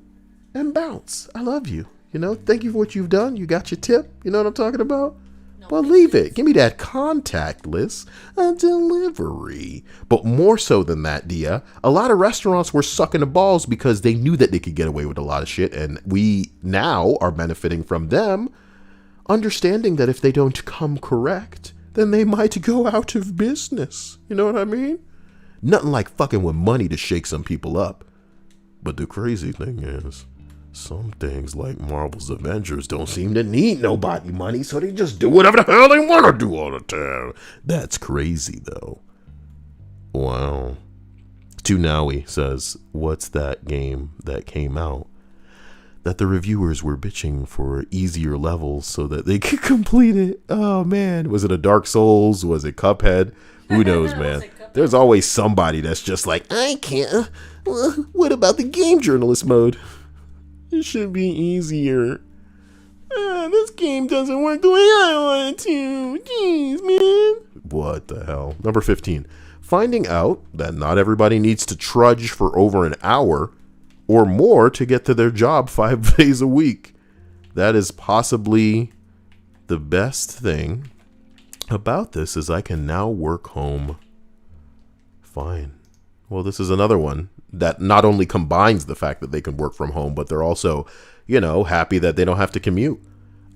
and bounce. I love you. You know, thank you for what you've done. You got your tip. You know what I'm talking about? No, well, leave it. Give me that contactless delivery. But more so than that, Dia, a lot of restaurants were sucking the balls because they knew that they could get away with a lot of shit. And we now are benefiting from them understanding that if they don't come correct, then they might go out of business. You know what I mean? Nothing like fucking with money to shake some people up. But the crazy thing is, some things like Marvel's Avengers don't seem to need nobody money, so they just do whatever the hell they want to do all the time. That's crazy, though. Wow. Tunawi says, what's that game that came out that the reviewers were bitching for easier levels so that they could complete it? Oh, man. Was it a Dark Souls? Was it Cuphead? Who knows, man? There's always somebody that's just like, I can't. What about the game journalist mode? It should be easier. This game doesn't work the way I want it to. Jeez, man. What the hell? Number 15. Finding out that not everybody needs to trudge for over an hour or more to get to their job 5 days a week. That is possibly the best thing about this is I can now work home. Fine. Well, this is another one that not only combines the fact that they can work from home, but they're also, you know, happy that they don't have to commute.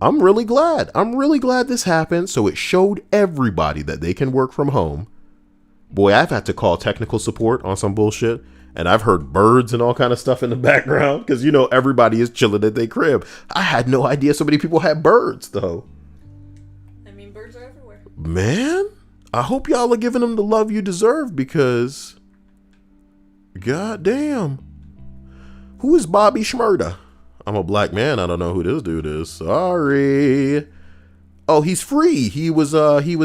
I'm really glad. I'm really glad this happened. So it showed everybody that they can work from home. Boy, I've had to call technical support on some bullshit, and I've heard birds and all kind of stuff in the background because, you know, everybody is chilling at their crib. I had no idea so many people had birds, though. I mean, birds are everywhere. Man, I hope y'all are giving them the love you deserve because, goddamn. Who is Bobby Shmurda? I'm a black man. I don't know who this dude is. Sorry. Oh, he's free. He was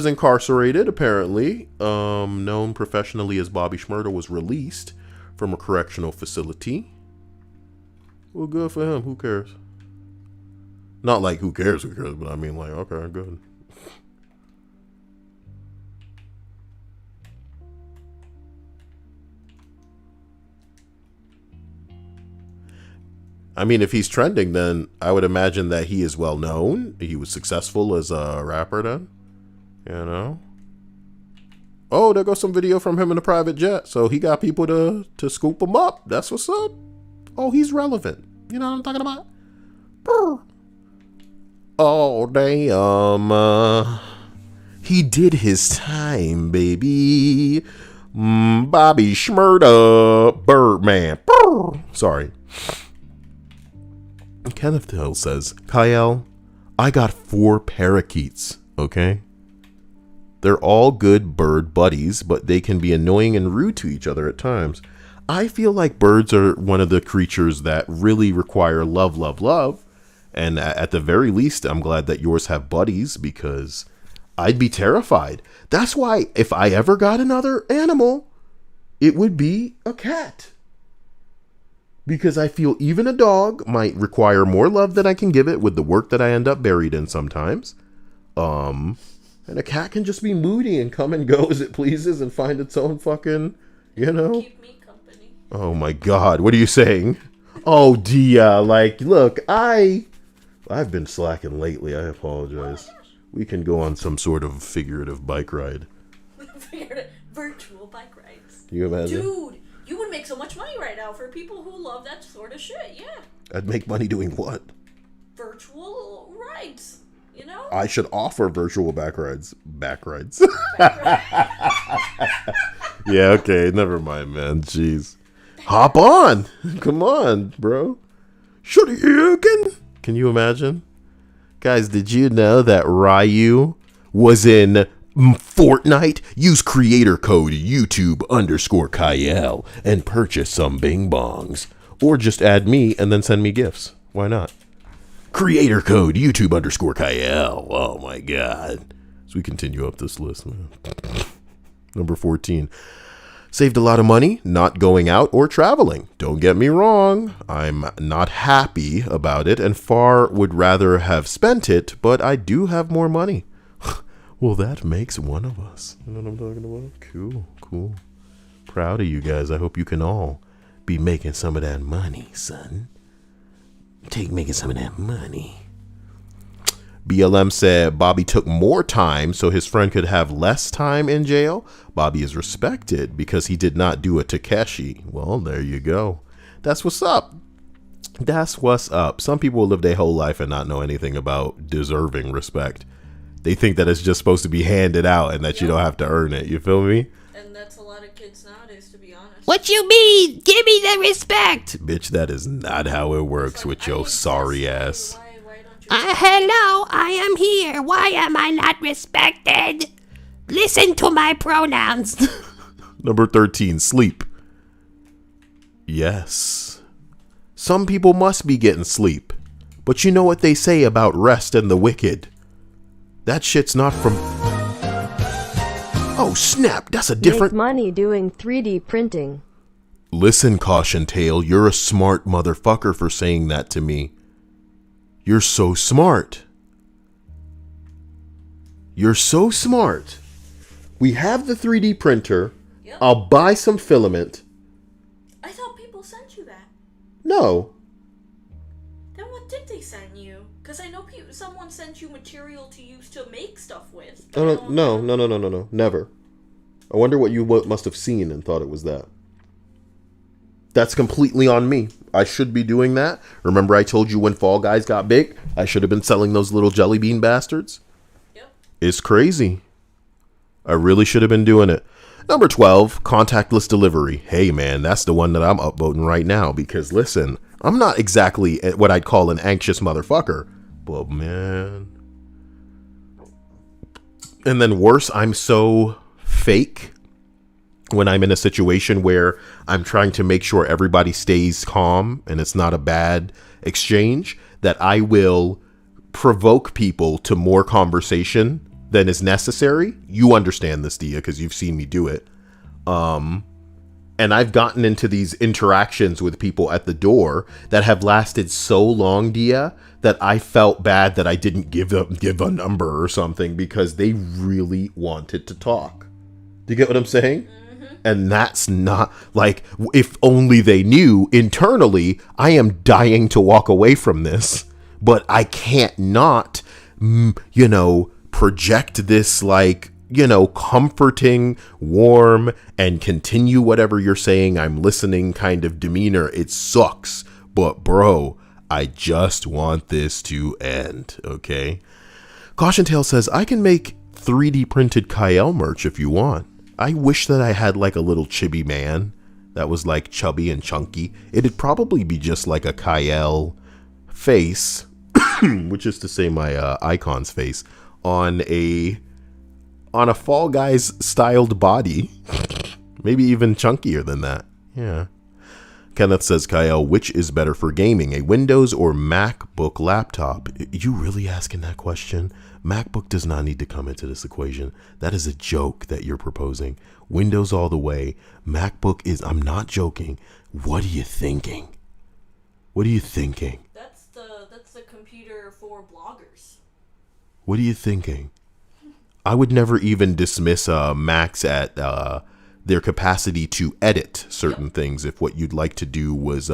incarcerated, apparently. Known professionally as Bobby Shmurda, was released from a correctional facility. Well, good for him. Who cares? Not like who cares, but I mean like, okay, good. I mean, if he's trending, then I would imagine that he is well known. He was successful as a rapper then. You know? Oh, there goes some video from him in a private jet. So he got people to scoop him up. That's what's up. Oh, he's relevant. You know what I'm talking about? Brr. Oh, damn. He did his time, baby. Bobby Shmurda, Birdman. Brr. Sorry. Kenneth Hill says, Kyle, I got 4 parakeets, okay? They're all good bird buddies, but they can be annoying and rude to each other at times. I feel like birds are one of the creatures that really require love, love, love. And at the very least, I'm glad that yours have buddies because I'd be terrified. That's why if I ever got another animal, it would be a cat. Because I feel even a dog might require more love than I can give it with the work that I end up buried in sometimes. And a cat can just be moody and come and go as it pleases and find its own fucking, you know. Keep me company. Oh my God, what are you saying? Oh, Dia, like, look, I've been slacking lately. I apologize. Oh my gosh. We can go on some sort of figurative bike ride. Virtual bike rides. You imagine? Dude, you would make so much money right now for people who love that sort of shit. Yeah. I'd make money doing what? Virtual rides. You know? I should offer virtual back rides. Back rides. Yeah, okay, never mind, man. Jeez. Hop on. Come on, bro. Shoryuken. Can you imagine? Guys, did you know that Ryu was in Fortnite? Use creator code YouTube_Kyle and purchase some Bing Bongs. Or just add me and then send me gifts. Why not? Creator code YouTube_Kyle. Oh my God. As we continue up this list, man. Number 14. Saved a lot of money not going out or traveling. Don't get me wrong. I'm not happy about it and far would rather have spent it, but I do have more money. Well, that makes one of us. You know what I'm talking about? Cool. Proud of you guys. I hope you can all be making some of that money, son. Making some of that money. BLM said Bobby took more time so his friend could have less time in jail. Bobby is respected because he did not do a Takeshi. Well, there you go. That's what's up. That's what's up. Some people will live their whole life and not know anything about deserving respect. They think that it's just supposed to be handed out and that you don't have to earn it. You feel me? And that's a lot of kids nowadays, to be honest. What you mean? Give me the respect. Bitch, that is not how it works with your sorry ass. Why don't you... Hello, I am here. Why am I not respected? Listen to my pronouns. Number 13, sleep. Yes. Some people must be getting sleep. But you know what they say about rest and the wicked? That shit's not from... Oh, snap. That's a different... Make money doing 3D printing. Listen, Caution Tail, you're a smart motherfucker for saying that to me. You're so smart. You're so smart. We have the 3D printer. Yep. I'll buy some filament. I thought people sent you that. No. Then what did they send you? Because I know someone sent you material to use to make stuff with. but I don't know. No. Never. I wonder what you must have seen and thought it was that. That's completely on me. I should be doing that. Remember I told you when Fall Guys got big, I should have been selling those little jelly bean bastards? Yep. It's crazy. I really should have been doing it. Number 12, contactless delivery. Hey, man, that's the one that I'm upvoting right now because, listen, I'm not exactly what I'd call an anxious motherfucker, but, man. And then worse, I'm so fake when I'm in a situation where I'm trying to make sure everybody stays calm and it's not a bad exchange that I will provoke people to more conversation than is necessary. You understand this, Dia, because you've seen me do it. And I've gotten into these interactions with people at the door that have lasted so long, Dia, that I felt bad that I didn't give a number or something because they really wanted to talk. Do you get what I'm saying? Mm-hmm. And that's not like, if only they knew internally, I am dying to walk away from this, but I can't not, project this like, comforting, warm, and continue whatever you're saying. I'm listening kind of demeanor. It sucks, but bro, I just want this to end. Okay. Caution Tale says, I can make 3D printed Kyle merch if you want. I wish that I had like a little chibi man that was like chubby and chunky. It'd probably be just like a Kyle face, which is to say my icon's face, on a Fall Guys styled body. Maybe even chunkier than that. Yeah. Kenneth says, Kyle, which is better for gaming, a Windows or MacBook laptop? You really asking that question? MacBook does not need to come into this equation. That is a joke that you're proposing. Windows all the way. MacBook is, I'm not joking. What are you thinking? What are you thinking? That's the computer for bloggers. What are you thinking? I would never even dismiss Macs at their capacity to edit certain things. If what you'd like to do was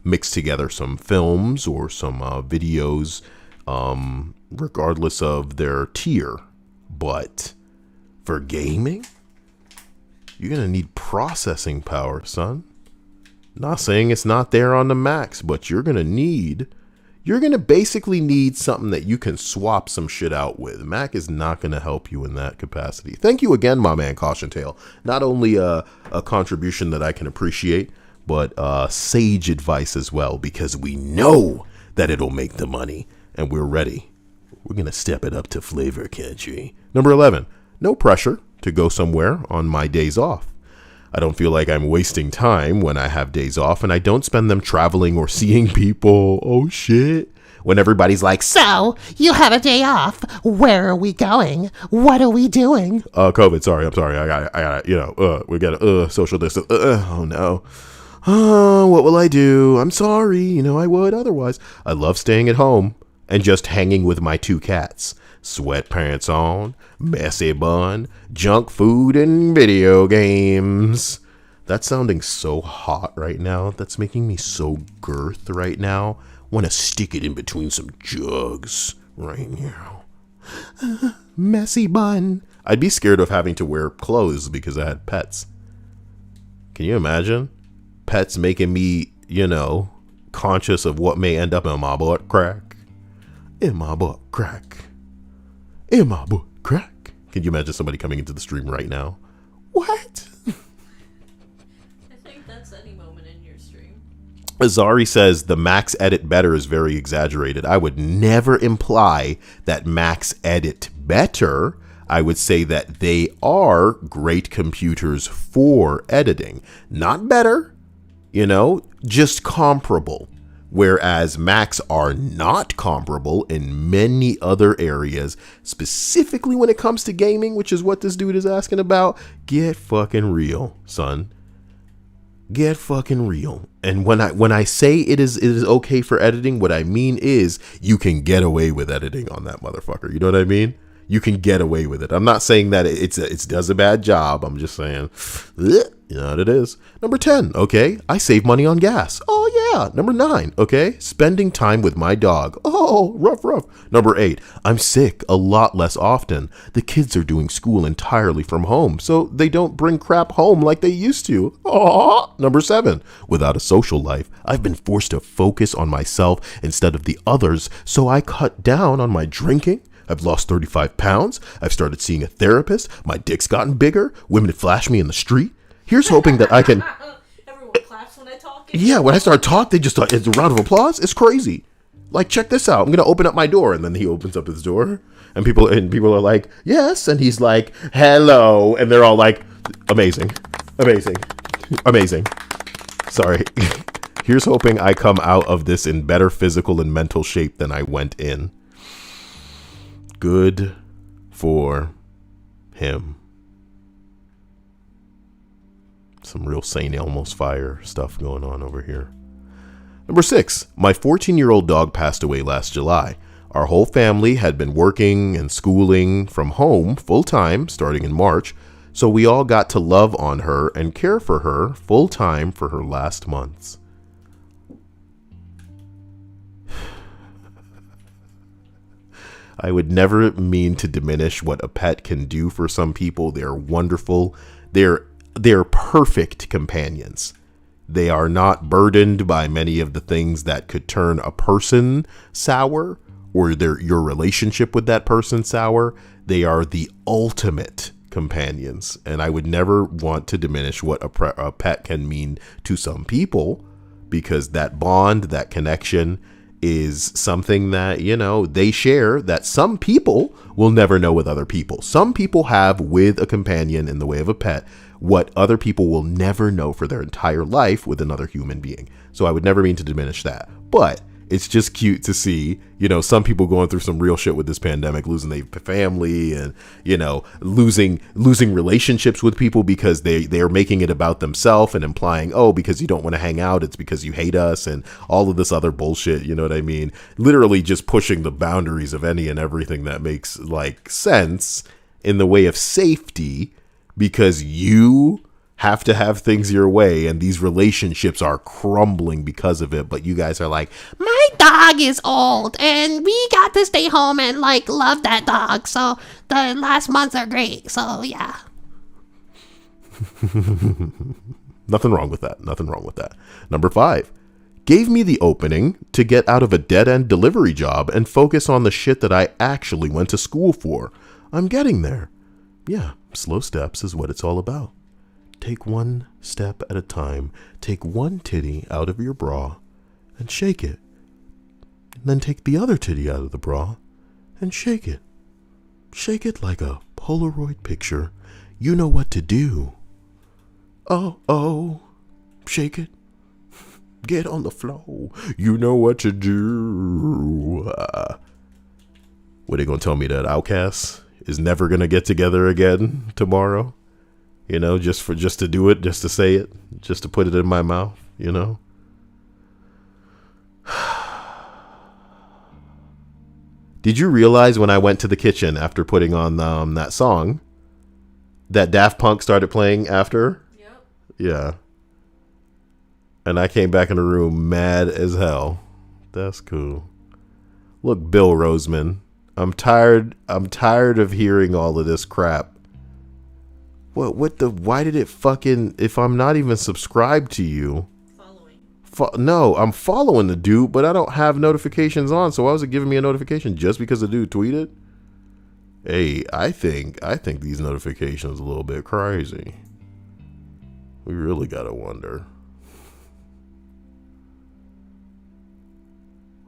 mix together some films or some videos, regardless of their tier. But for gaming, you're going to need processing power, son. Not saying it's not there on the Macs, but you're going to basically need something that you can swap some shit out with. Mac is not going to help you in that capacity. Thank you again, my man Caution Tale. Not only a contribution that I can appreciate, but sage advice as well, because we know that it'll make the money, and we're ready. We're going to step it up to flavor country. Number 11, no pressure to go somewhere on my days off. I don't feel like I'm wasting time when I have days off, and I don't spend them traveling or seeing people. Oh shit. When everybody's like, So, you have a day off. Where are we going? What are we doing? COVID, I'm sorry. I got, we got to, social distance. Oh no. What will I do? I'm sorry. I would otherwise. I love staying at home and just hanging with my 2 cats. Sweatpants on, messy bun, junk food, and video games. That's sounding so hot right now. That's making me so girth right now. Want to stick it in between some jugs right now. Messy bun. I'd be scared of having to wear clothes because I had pets. Can you imagine? Pets making me, conscious of what may end up in my butt crack. In my butt crack. In my butt crack. Can you imagine somebody coming into the stream right now? What? I think that's any moment in your stream. Azari says the Macs edit better is very exaggerated. I would never imply that Macs edit better. I would say that they are great computers for editing. Not better, just comparable. Whereas Macs are not comparable in many other areas, specifically when it comes to gaming, which is what this dude is asking about. Get fucking real, son. Get fucking real. And when I say it is okay for editing, what I mean is you can get away with editing on that motherfucker. You know what I mean? You can get away with it. I'm not saying that it does a bad job. I'm just saying, you know what it is. Number 10, okay, I save money on gas. Oh yeah. Number 9, okay, spending time with my dog. Oh, rough. Number 8, I'm sick a lot less often. The kids are doing school entirely from home, so they don't bring crap home like they used to. Oh. Number 7, without a social life, I've been forced to focus on myself instead of the others, so I cut down on my drinking. I've lost 35 pounds. I've started seeing a therapist. My dick's gotten bigger. Women flash me in the street. Here's hoping that I can... Everyone claps when I talk. Yeah, when I start talking, they just thought it's a round of applause. It's crazy. Like, check this out. I'm going to open up my door. And then he opens up his door. And people are like, yes. And he's like, hello. And they're all like, amazing. Sorry. Here's hoping I come out of this in better physical and mental shape than I went in. Good for him. Some real St. Elmo's fire stuff going on over here. Number 6, my 14-year-old dog passed away last July. Our whole family had been working and schooling from home full time starting in March, So we all got to love on her and care for her full time for her last months. I would never mean to diminish what a pet can do for some people. They're wonderful. They're perfect companions. They are not burdened by many of the things that could turn a person sour or your relationship with that person sour. They are the ultimate companions. And I would never want to diminish what a pet can mean to some people, because that bond, that connection is something that, you know, they share that some people will never know with other people. Some people have with a companion in the way of a pet what other people will never know for their entire life with another human being. So I would never mean to diminish that. But it's just cute to see, you know, some people going through some real shit with this pandemic, losing their family and, you know, losing relationships with people because they're making it about themselves and implying, oh, because you don't want to hang out, it's because you hate us and all of this other bullshit. You know what I mean? Literally just pushing the boundaries of any and everything that makes like sense in the way of safety, because you have to have things your way and these relationships are crumbling because of it. But you guys are like, My dog is old and we got to stay home and like love that dog. So the last months are great. So yeah. nothing wrong with that. Nothing wrong with that. Number 5, gave me the opening to get out of a dead-end delivery job and focus on the shit that I actually went to school for. I'm getting there. Yeah, slow steps is what it's all about. Take one step at a time. Take one titty out of your bra and shake it. And then take the other titty out of the bra and shake it. Shake it like a Polaroid picture. You know what to do. Oh, shake it. Get on the floor. You know what to do. What, they gonna tell me that Outcast is never gonna get together again tomorrow? You know, just to do it, just to say it, just to put it in my mouth, you know? Did you realize when I went to the kitchen after putting on that song that Daft Punk started playing after? Yep. Yeah. And I came back in the room mad as hell. That's cool. Look, Bill Roseman, I'm tired of hearing all of this crap. Why did it fucking, if I'm not even subscribed to you? Following. No, I'm following the dude, but I don't have notifications on. So why was it giving me a notification just because the dude tweeted? Hey, I think these notifications are a little bit crazy. We really gotta wonder.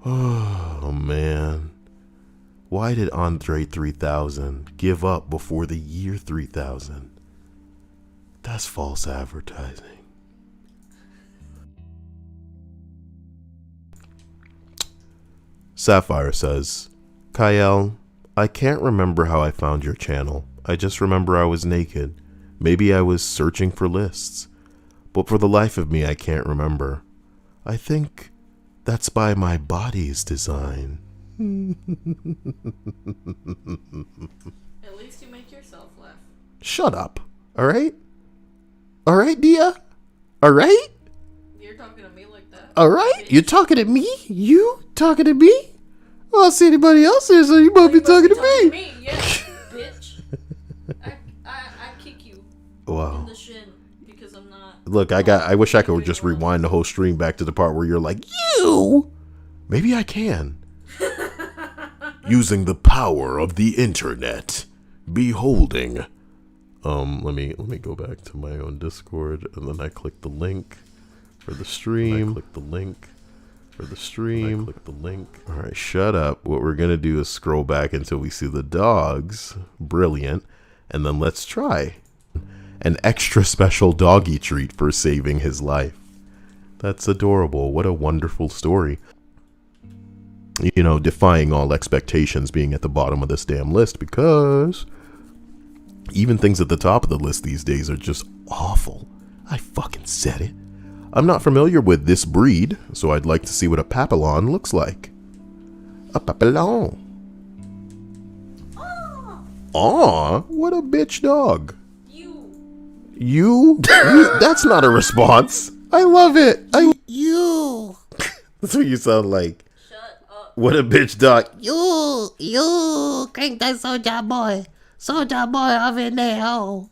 Oh man. Why did Andre 3000 give up before the year 3000? That's false advertising. Sapphire says, Kyle, I can't remember how I found your channel. I just remember I was naked. Maybe I was searching for lists. But for the life of me, I can't remember. I think that's by my body's design. At least you make yourself laugh. Shut up. All right? All right, Dia? All right? You're talking to me like that. All right? You're talking to me? You talking to me? I don't see anybody else here, so you might be talking to me. Yeah, bitch. I kick you Wow. in the shin because I'm not. Look, I wish I could just rewind the whole stream back to the part where you're like, you? Maybe I can. Using the power of the internet. Beholding. Let me go back to my own Discord, and then I click the link for the stream. Click the link for the stream. Click the link. All right, shut up. What we're gonna do is scroll back until we see the dogs. Brilliant. And then let's try an extra special doggy treat for saving his life. That's adorable. What a wonderful story. You know, defying all expectations being at the bottom of this damn list, because even things at the top of the list these days are just awful. I fucking said it. I'm not familiar with this breed, so I'd like to see what a papillon looks like. A papillon. Aw, what a bitch dog. You. That's not a response. I love it. You. That's what you sound like. Shut up. What a bitch dog. You. Crank that Soulja Boy. Soulja Boy over in there, oh.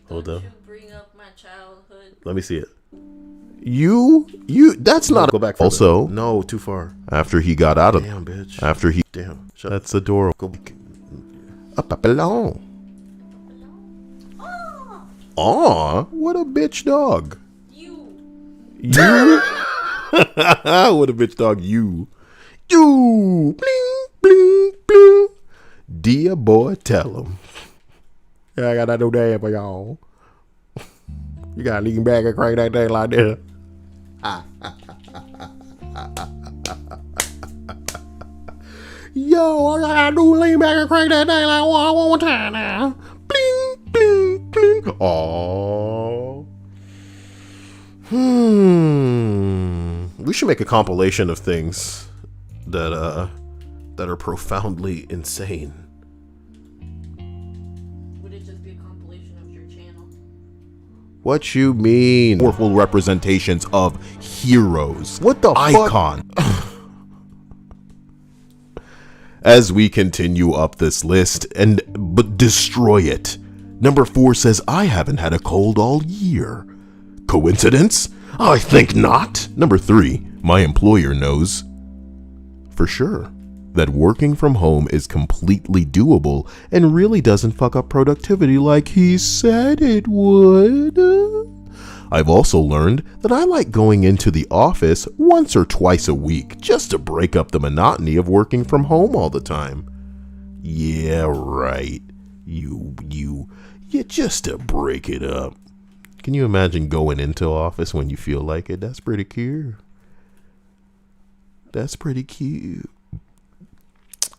Hold Don't up. you bring up my childhood. Let me see it. That's not. Go back. Also, no, too far. After he got out of. Damn, bitch. After he. Damn. That's adorable. Go. Up along. Aw, what a bitch dog. You. What a bitch dog. You. Bling, bling, bling. Dear boy, tell him. I got that no damn for y'all. You gotta lean back and crank that thing like that. Yo, I gotta do lean back and crank that thing like one more time now. Bling, bling, bling. Aww. We should make a compilation of things that are profoundly insane. Would it just be a compilation of your channel? What you mean? Powerful representations of heroes. What the icon? As we continue up this list but destroy it. Number 4 says, I haven't had a cold all year. Coincidence? I think not. Number 3, my employer knows for sure that working from home is completely doable and really doesn't fuck up productivity like he said it would. I've also learned that I like going into the office once or twice a week just to break up the monotony of working from home all the time. Yeah, right. You just to break it up. Can you imagine going into office when you feel like it? That's pretty cute. That's pretty cute.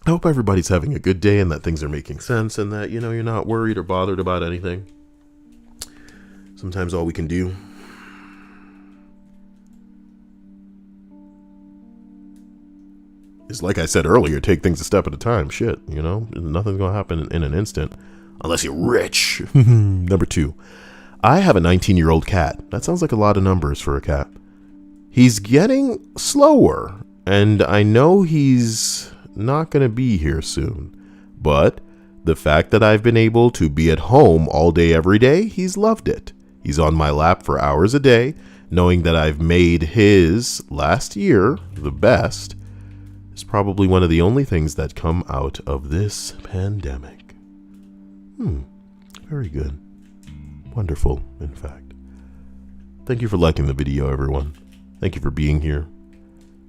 I hope everybody's having a good day and that things are making sense and that, you're not worried or bothered about anything. Sometimes all we can do is, like I said earlier, take things a step at a time. Shit, nothing's gonna happen in an instant unless you're rich. Number 2, I have a 19-year-old cat. That sounds like a lot of numbers for a cat. He's getting slower, and I know he's not gonna be here soon, but the fact that I've been able to be at home all day every day, he's loved it. He's on my lap for hours a day, knowing that I've made his last year the best is probably one of the only things that come out of this pandemic. Very good. Wonderful, in fact. Thank you for liking the video, everyone. Thank you for being here.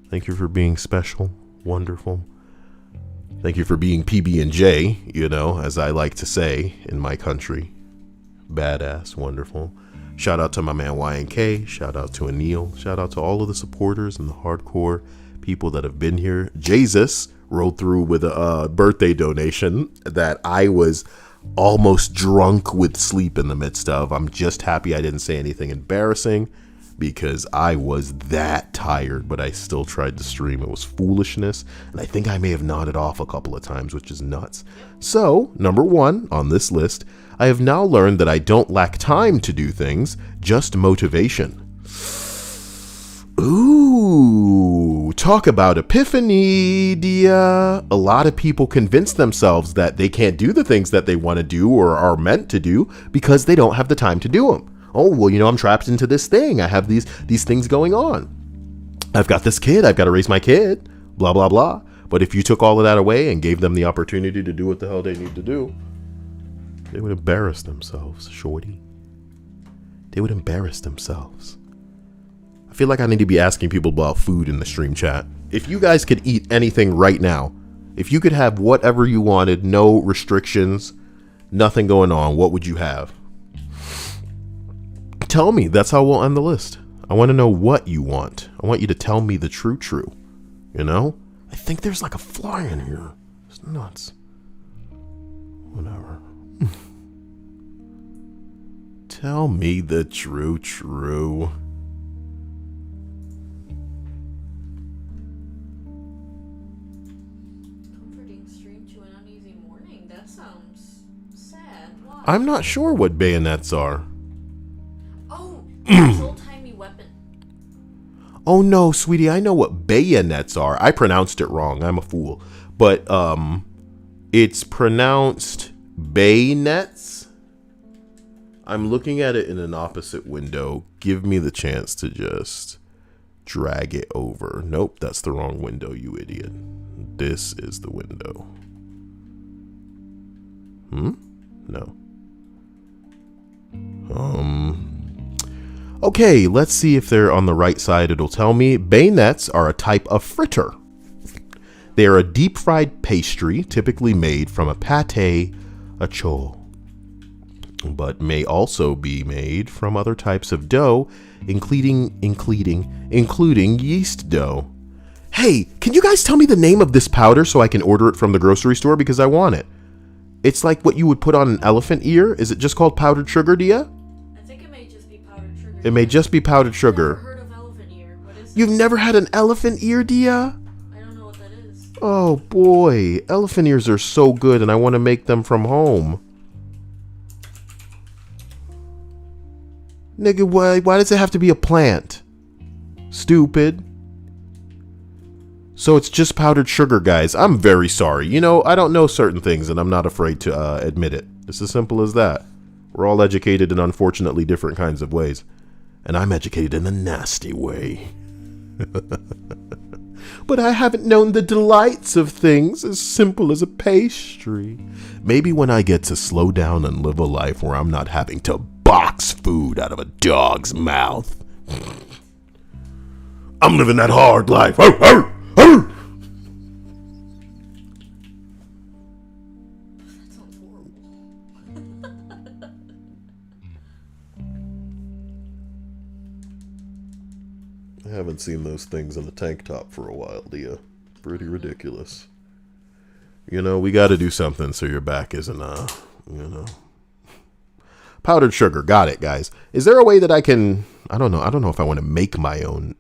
Thank you for being special, wonderful. Thank you for being PB&J, as I like to say in my country. Badass, wonderful. Shout out to my man YNK. Shout out to Anil. Shout out to all of the supporters and the hardcore people that have been here. Jesus rolled through with a birthday donation that I was almost drunk with sleep in the midst of. I'm just happy I didn't say anything embarrassing because I was that tired, but I still tried to stream. It was foolishness, and I think I may have nodded off a couple of times, which is nuts. So, number 1 on this list, I have now learned that I don't lack time to do things, just motivation. Ooh, talk about epiphany, dear. A lot of people convince themselves that they can't do the things that they want to do or are meant to do because they don't have the time to do them. Oh, well, I'm trapped into this thing. I have these things going on. I've got this kid. I've got to raise my kid. Blah, blah, blah. But if you took all of that away and gave them the opportunity to do what the hell they need to do, they would embarrass themselves, shorty. They would embarrass themselves. I feel like I need to be asking people about food in the stream chat. If you guys could eat anything right now, if you could have whatever you wanted, no restrictions, nothing going on, what would you have? Tell me. That's how we'll end the list. I want to know what you want. I want you to tell me the true. I think there's like a fly in here. It's nuts. Whatever. Tell me the true. Comforting stream to an uneasy morning. That sounds sad. Why? I'm not sure what bayonets are. Oh, it's old-timey weapon. Oh no, sweetie, I know what bayonets are. I pronounced it wrong. I'm a fool. But it's pronounced bayonets. I'm looking at it in an opposite window. Give me the chance to just drag it over. Nope, that's the wrong window, you idiot. This is the window. No. Okay, let's see if they're on the right side. It'll tell me bayonets are a type of fritter. They are a deep-fried pastry, typically made from a pâte à choux, but may also be made from other types of dough, including yeast dough. Hey, can you guys tell me the name of this powder so I can order it from the grocery store because I want it? It's like what you would put on an elephant ear. Is it just called powdered sugar, Dia? I think it may just be powdered sugar. It may just be powdered sugar. I've never heard of elephant ear. What is it? You've never had an elephant ear, Dia? I don't know what that is. Oh boy, elephant ears are so good and I want to make them from home. Nigga, why does it have to be a plant? Stupid. So it's just powdered sugar, guys. I'm very sorry. You know, I don't know certain things and I'm not afraid to admit it. It's as simple as that. We're all educated in unfortunately different kinds of ways. And I'm educated in a nasty way. But I haven't known the delights of things as simple as a pastry. Maybe when I get to slow down and live a life where I'm not having to box food out of a dog's mouth. I'm living that hard life. Arr, arr, arr. That sounds horrible. I haven't seen those things in a tank top for a while, Dia. Pretty ridiculous. You know, we got to do something so your back isn't, you know. Powdered sugar. Got it, guys. Is there a way that I can... I don't know if I want to make my own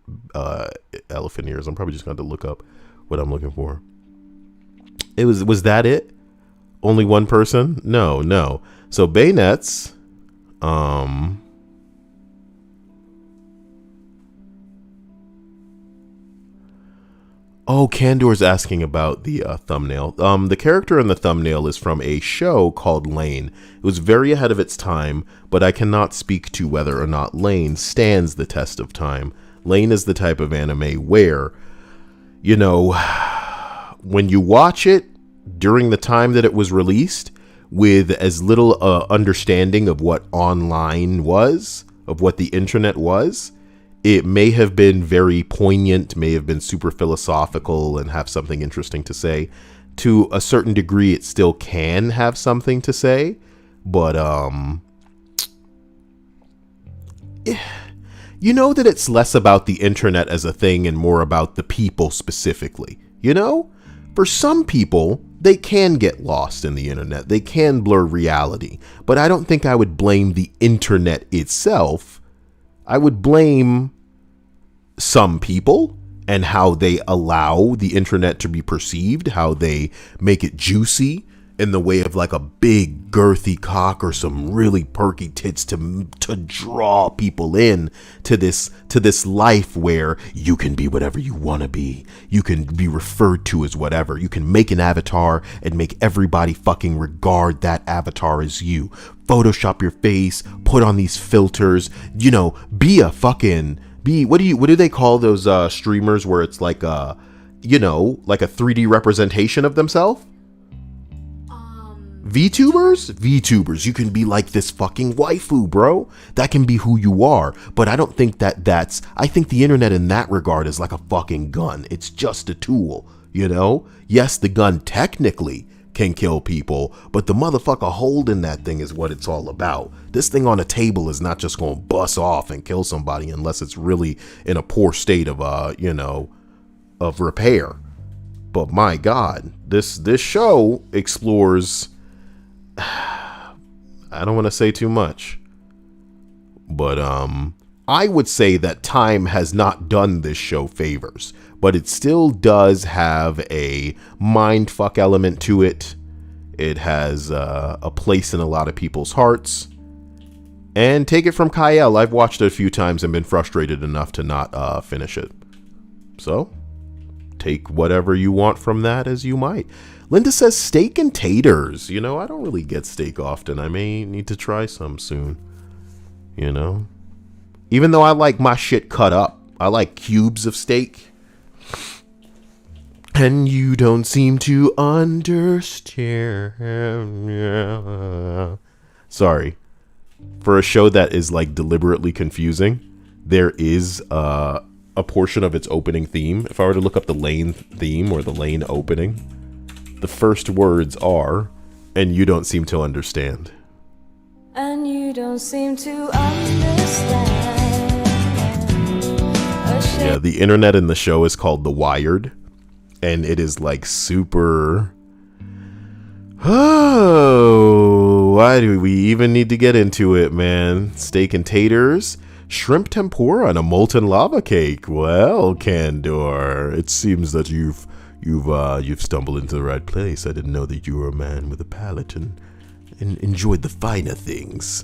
elephant ears. I'm probably just going to look up what I'm looking for. Was that it? Only one person? No. So bayonets. Oh, Candor's asking about the thumbnail. The character in the thumbnail is from a show called Lane. It was very ahead of its time, but I cannot speak to whether or not Lane stands the test of time. Lane is the type of anime where, you know, when you watch it during the time that it was released, with as little understanding of what online was, of what the internet was, it may have been very poignant, may have been super philosophical and have something interesting to say. To a certain degree, it still can have something to say, but you know that it's less about the internet as a thing and more about the people specifically. You know, for some people, they can get lost in the internet. They can blur reality, but I don't think I would blame the internet itself. I would blame some people and how they allow the internet to be perceived, how they make it juicy in the way of like a big girthy cock or some really perky tits to draw people in to this life where you can be whatever you want to be. You can be referred to as whatever. You can make an avatar and make everybody fucking regard that avatar as you. Photoshop your face, put on these filters, you know, what do they call those streamers where it's like a, you know, like a 3D representation of themselves? VTubers. You can be like this fucking waifu, bro. That can be who you are. But I don't think I think the internet in that regard is like a fucking gun. It's just a tool, you know? Yes, the gun technically can kill people, but the motherfucker holding that thing is what it's all about. This thing on a table is not just going to bust off and kill somebody unless it's really in a poor state of, you know, of repair. But my God, this show explores... I don't want to say too much, but I would say that time has not done this show favors, but it still does have a mindfuck element to it. It has a place in a lot of people's hearts. And take it from Kyle. I've watched it a few times and been frustrated enough to not finish it. So, take whatever you want from that as you might. Linda says steak and taters. You know, I don't really get steak often. I may need to try some soon. You know? Even though I like my shit cut up. I like cubes of steak. And you don't seem to understand. Sorry. For a show that is like deliberately confusing, there is a portion of its opening theme. If I were to look up the Lane theme or the Lane opening, the first words are, and you don't seem to understand. And you don't seem to understand. Yeah, the internet in the show is called The Wired. And it is like super... Oh, why do we even need to get into it, man? Steak and taters, shrimp tempura, and a molten lava cake. Well, Candor, it seems that you've stumbled into the right place. I didn't know that you were a man with a palate and enjoyed the finer things.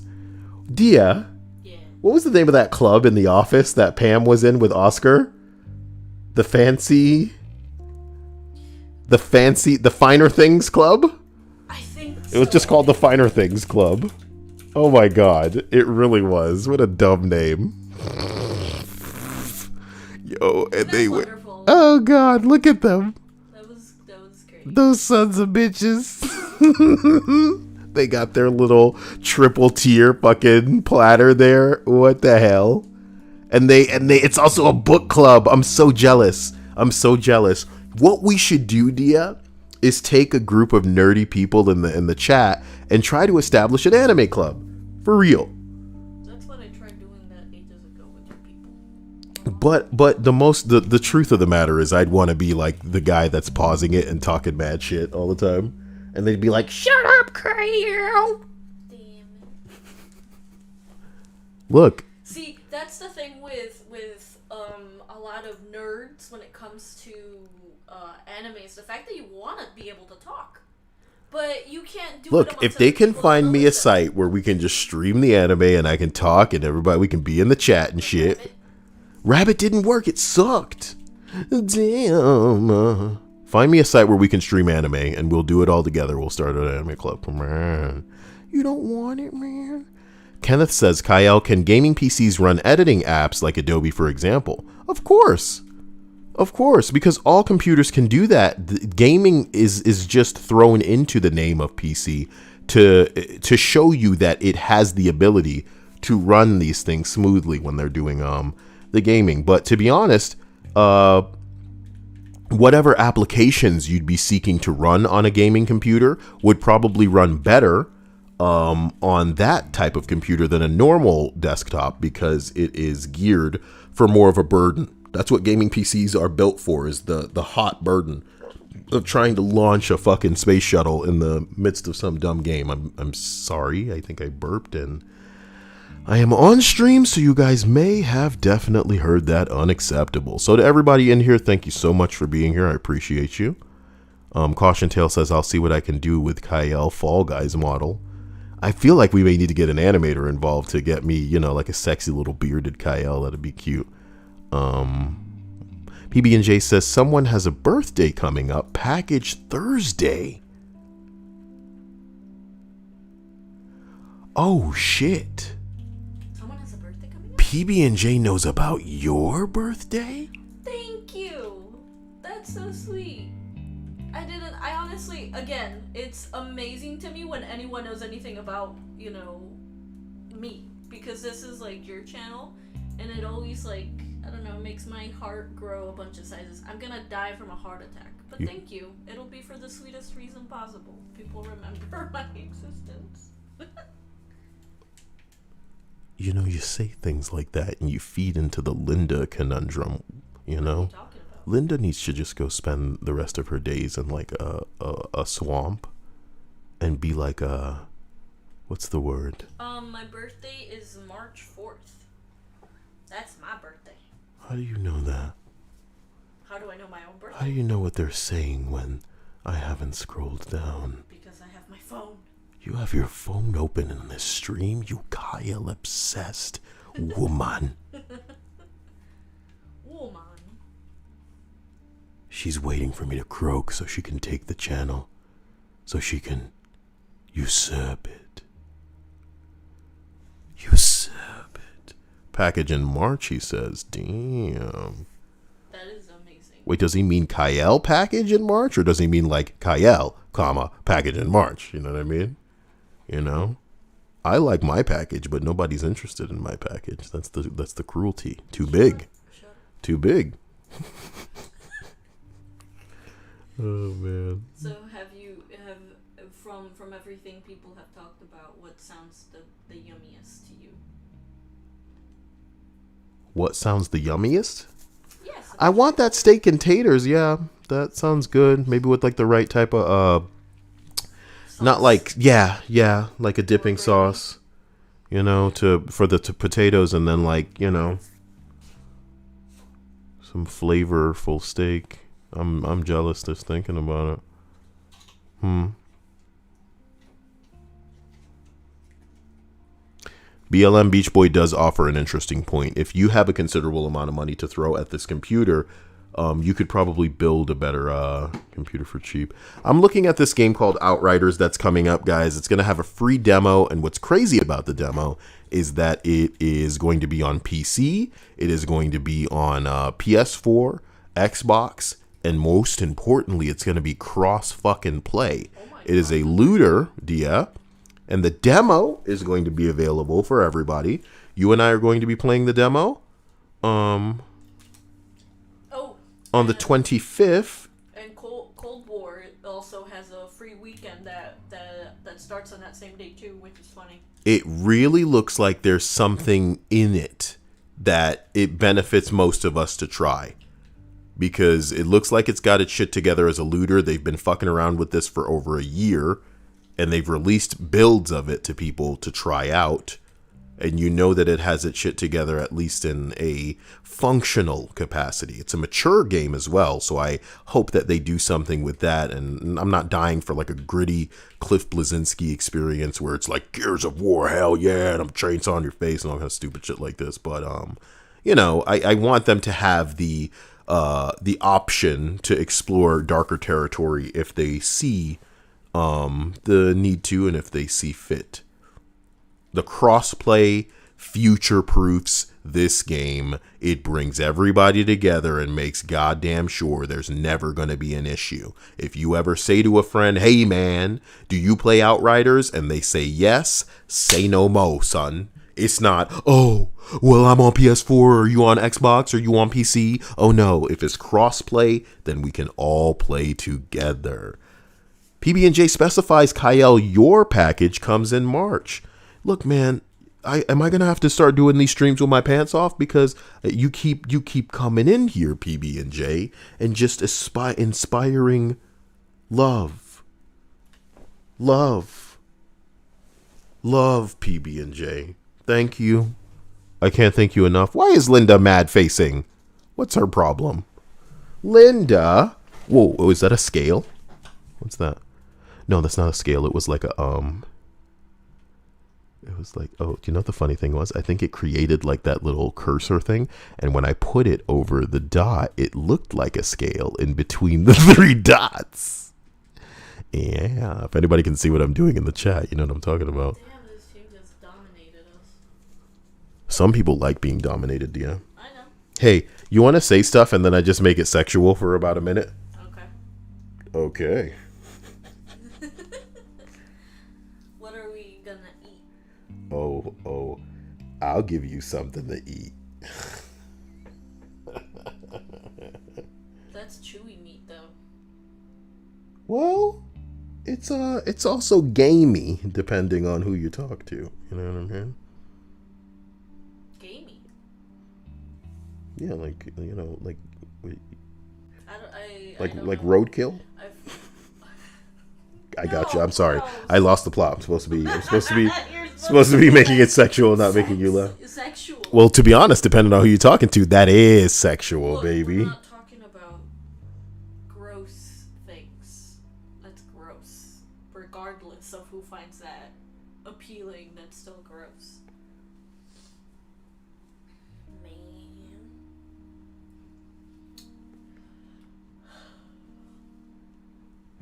Dia, Yeah. what was the name of that club in the office that Pam was in with Oscar? The Finer Things Club? I think It was just called the Finer Things Club. Oh my god, it really was. What a dumb name. Yo, and That's they went. wonderful. Oh god, look at them. That was great. Those sons of bitches. They got their little triple tier fucking platter there. What the hell? And they it's also a book club. I'm so jealous. What we should do, Dia, is take a group of nerdy people in the chat and try to establish an anime club. For real. That's what I tried doing that ages ago with your people. But the truth of the matter is I'd want to be like the guy that's pausing it and talking mad shit all the time. And they'd be like, "Shut up, Kyle." Damn it. Look. See, that's the thing with a lot of nerds when it comes to anime is the fact that you want to be able to talk, but you can't do it. Look, amongst if they other can people find that me a listen. site where we can just stream the anime and I can talk and everybody, we can be in the chat and shit. Rabbit didn't work. It sucked. Damn. Find me a site where we can stream anime and we'll do it all together. We'll start an anime club. Come on. You don't want it, man. Kenneth says, Kyle, can gaming PCs run editing apps like Adobe, for example? Of course. Of course, because all computers can do that. Gaming is just thrown into the name of PC to show you that it has the ability to run these things smoothly when they're doing the gaming. But to be honest, whatever applications you'd be seeking to run on a gaming computer would probably run better on that type of computer than a normal desktop because it is geared for more of a burden. That's what gaming PCs are built for, is the hot burden of trying to launch a fucking space shuttle in the midst of some dumb game. I'm sorry, I think I burped and I am on stream, so you guys may have definitely heard that unacceptable. So to everybody in here, thank you so much for being here. I appreciate you. Caution Tale says, I'll see what I can do with Kyle Fall Guys model. I feel like we may need to get an animator involved to get me, you know, like a sexy little bearded Kyle. That'd be cute. PB&J says, someone has a birthday coming up. Package Thursday. Oh, shit. Someone has a birthday coming up? PB&J knows about your birthday? Thank you. That's so sweet. I honestly, again, it's amazing to me when anyone knows anything about, you know, me. Because this is, like, your channel. And it always, like, I don't know, makes my heart grow a bunch of sizes. I'm gonna die from a heart attack. But thank you. It'll be for the sweetest reason possible. People remember my existence. You know, you say things like that and you feed into the Linda conundrum, you know? What are you talking about? Linda needs to just go spend the rest of her days in like a swamp and be like what's the word? My birthday is March 4th. That's my birthday. How do you know that? How do I know my own birthday? How do you know what they're saying when I haven't scrolled down? Because I have have my phone. You have your phone open in this stream, you Kyle obsessed woman. Woman. She's waiting for me to croak so she can take the channel, so she can usurp it. Usurp it. Package in March, he says. Damn. That is amazing. Wait, does he mean Kyle package in March, or does he mean like Kyle, comma, package in March? You know what I mean? You know? I like my package, but nobody's interested in my package. That's the cruelty. Too big. Sure. Too big. Oh man. So have from everything people have talked about, what sounds the yummiest to you? What sounds the yummiest? Yes. I want that steak and taters. Yeah, that sounds good. Maybe with like the right type of not like like a dipping sauce, you know, for the potatoes, and then like, you know, some flavorful steak. I'm jealous just thinking about it. BLM Beach Boy does offer an interesting point. If you have a considerable amount of money to throw at this computer, you could probably build a better computer for cheap. I'm looking at this game called Outriders that's coming up, guys. It's going to have a free demo, and what's crazy about the demo is that it is going to be on PC, it is going to be on PS4, Xbox, and most importantly, it's going to be cross-fucking-play. It is a looter, and the demo is going to be available for everybody. You and I are going to be playing the demo on the 25th. And Cold War also has a free weekend that starts on that same day too, which is funny. It really looks like there's something in it that it benefits most of us to try. Because it looks like it's got its shit together as a looter. They've been fucking around with this for over a year. And they've released builds of it to people to try out. And you know that it has its shit together, at least in a functional capacity. It's a mature game as well, so I hope that they do something with that. And I'm not dying for like a gritty Cliff Bleszinski experience where it's like Gears of War, hell yeah, and I'm chainsaw on your face and all kind of stupid shit like this. But you know, I want them to have the option to explore darker territory if they see the need to, and if they see fit. The crossplay future-proofs this game. It brings everybody together and makes goddamn sure there's never going to be an issue. If you ever say to a friend, hey man, do you play Outriders? And they say yes, say no mo, son. It's not, oh, well, I'm on PS4, are you on Xbox, are you on PC? Oh no, if it's crossplay, then we can all play together. PB&J specifies, Kyle, your package comes in March. Look, man, am I gonna have to start doing these streams with my pants off? Because you keep coming in here, PB&J, and just inspiring love, PB&J. Thank you. I can't thank you enough. Why is Linda mad facing? What's her problem? Linda. Whoa, is that a scale? What's that? No, that's not a scale. It was like a it was like, oh, do you know what the funny thing was? I think it created like that little cursor thing, and when I put it over the dot, it looked like a scale in between the three dots. Yeah, if anybody can see what I'm doing in the chat, you know what I'm talking about. Damn, this team just dominated us. Some people like being dominated, Dia. I know. Hey, you want to say stuff and then I just make it sexual for about a minute? Okay. What are we gonna eat? Oh, I'll give you something to eat. That's chewy meat, though. Well, it's also gamey, depending on who you talk to. You know what I mean? Gamey? Yeah, like, you know, like... I don't know. Roadkill? I got you. I'm sorry. No. I lost the plot. I'm supposed to be making it sexual, not making you laugh. Sexual. Well, to be honest, depending on who you're talking to, that is sexual, Look, baby. We're not talking about gross things. That's gross. Regardless.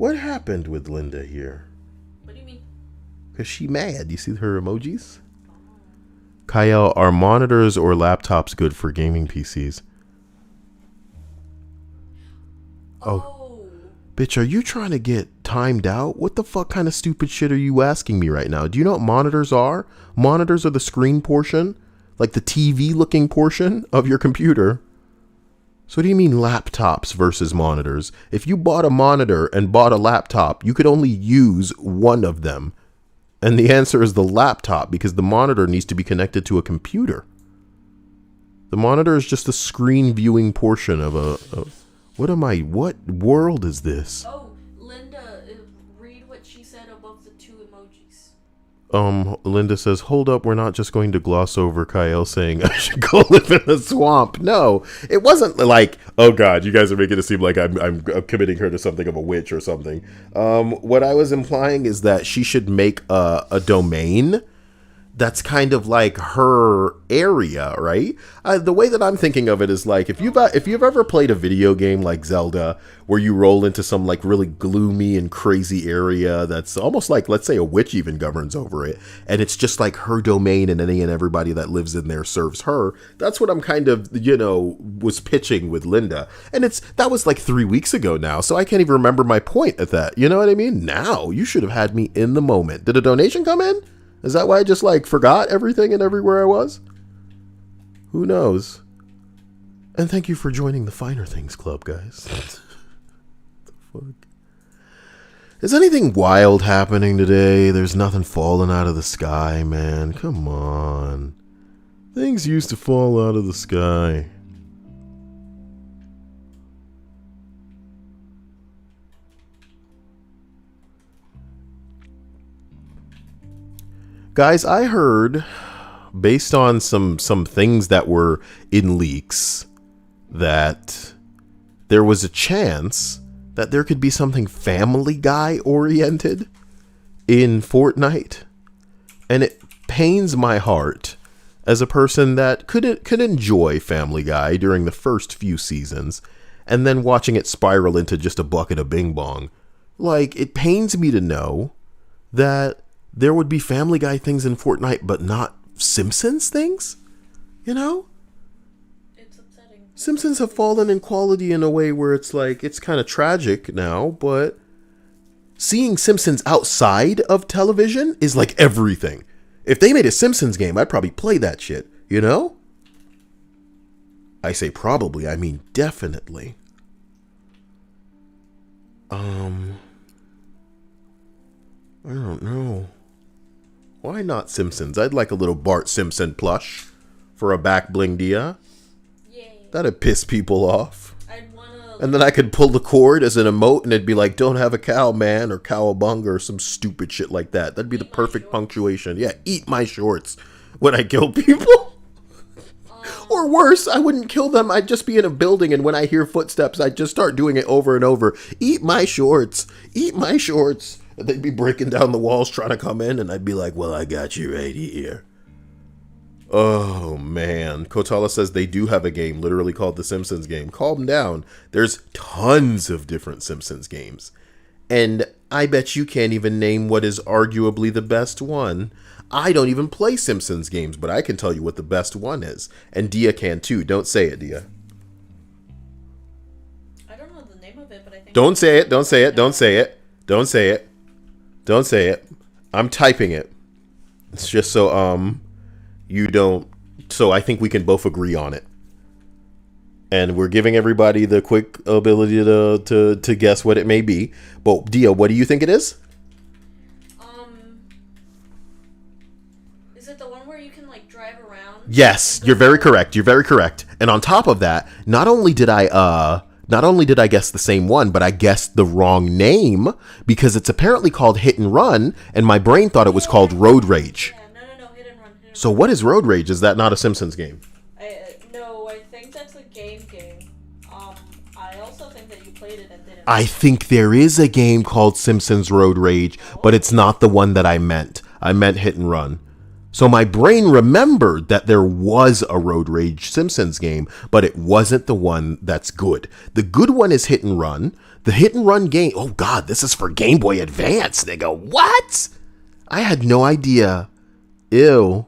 What happened with Linda here? What do you mean? Because she mad. You see her emojis? Kyle, are monitors or laptops good for gaming PCs? Oh. Bitch, are you trying to get timed out? What the fuck kind of stupid shit are you asking me right now? Do you know what monitors are? Monitors are the screen portion, like the TV looking portion of your computer. So what do you mean laptops versus monitors? If you bought a monitor and bought a laptop, you could only use one of them. And the answer is the laptop, because the monitor needs to be connected to a computer. The monitor is just the screen viewing portion of what world is this? Oh, Linda, read what she said above the 2 emojis. Linda says, hold up, we're not just going to gloss over Kyle saying I should go live in the swamp. No, it wasn't like, oh God, you guys are making it seem like I'm committing her to something of a witch or something. What I was implying is that she should make a domain that's kind of like her area, right? The way that I'm thinking of it is like, if you've ever played a video game like Zelda, where you roll into some like really gloomy and crazy area that's almost like, let's say, a witch even governs over it, and it's just like her domain, and any and everybody that lives in there serves her. That's what I'm kind of, was pitching with Linda, and that was like 3 weeks ago now, so I can't even remember my point at that. You know what I mean? Now you should have had me in the moment. Did a donation come in? Is that why I just like forgot everything and everywhere I was? Who knows? And thank you for joining the Finer Things Club, guys. The fuck? Is anything wild happening today? There's nothing falling out of the sky, man. Come on. Things used to fall out of the sky. Guys, I heard, based on some things that were in leaks, that there was a chance that there could be something Family Guy oriented in Fortnite. And it pains my heart as a person that could enjoy Family Guy during the first few seasons, and then watching it spiral into just a bucket of bing bong. Like, it pains me to know that there would be Family Guy things in Fortnite, but not Simpsons things? You know? It's upsetting. Simpsons have fallen in quality in a way where it's like, it's kind of tragic now, but seeing Simpsons outside of television is like everything. If they made a Simpsons game, I'd probably play that shit, you know? I say probably, I mean definitely. I don't know. Why not Simpsons? I'd like a little Bart Simpson plush for a back bling dia. Yay. That'd piss people off. I'd wanna... And then I could pull the cord as an emote and it'd be like, don't have a cow, man, or cowabunga, or some stupid shit like that. That'd be the perfect punctuation. Yeah, eat my shorts when I kill people. Or worse, I wouldn't kill them. I'd just be in a building, and when I hear footsteps, I'd just start doing it over and over. Eat my shorts. Eat my shorts. And they'd be breaking down the walls trying to come in, and I'd be like, well, I got you right here. Oh, man. Kotala says they do have a game literally called The Simpsons Game. Calm down. There's tons of different Simpsons games. And I bet you can't even name what is arguably the best one. I don't even play Simpsons games, but I can tell you what the best one is. And Dia can too. Don't say it, Dia. I don't know the name of it, but I think... Don't say it. Don't say it. Don't say it. Don't say it. Don't say it. I'm typing it. It's just so, you don't... So I think we can both agree on it. And we're giving everybody the quick ability to guess what it may be. But Dia, what do you think it is? Is it the one where you can like drive around? Yes, you're very correct. You're very correct. And on top of that, not only did I guess the same one, but I guessed the wrong name because it's apparently called Hit and Run, and my brain thought it was called Road Rage. Yeah, no, Hit and Run. So what is Road Rage? Is that not a Simpsons game? No, I think that's a game. I also think that you played it and didn't. I think there is a game called Simpsons Road Rage, but it's not the one that I meant. I meant Hit and Run. So my brain remembered that there was a Road Rage Simpsons game, but it wasn't the one that's good. The good one is Hit and Run. The Hit and Run game, oh God, this is for Game Boy Advance, nigga. What? I had no idea. Ew.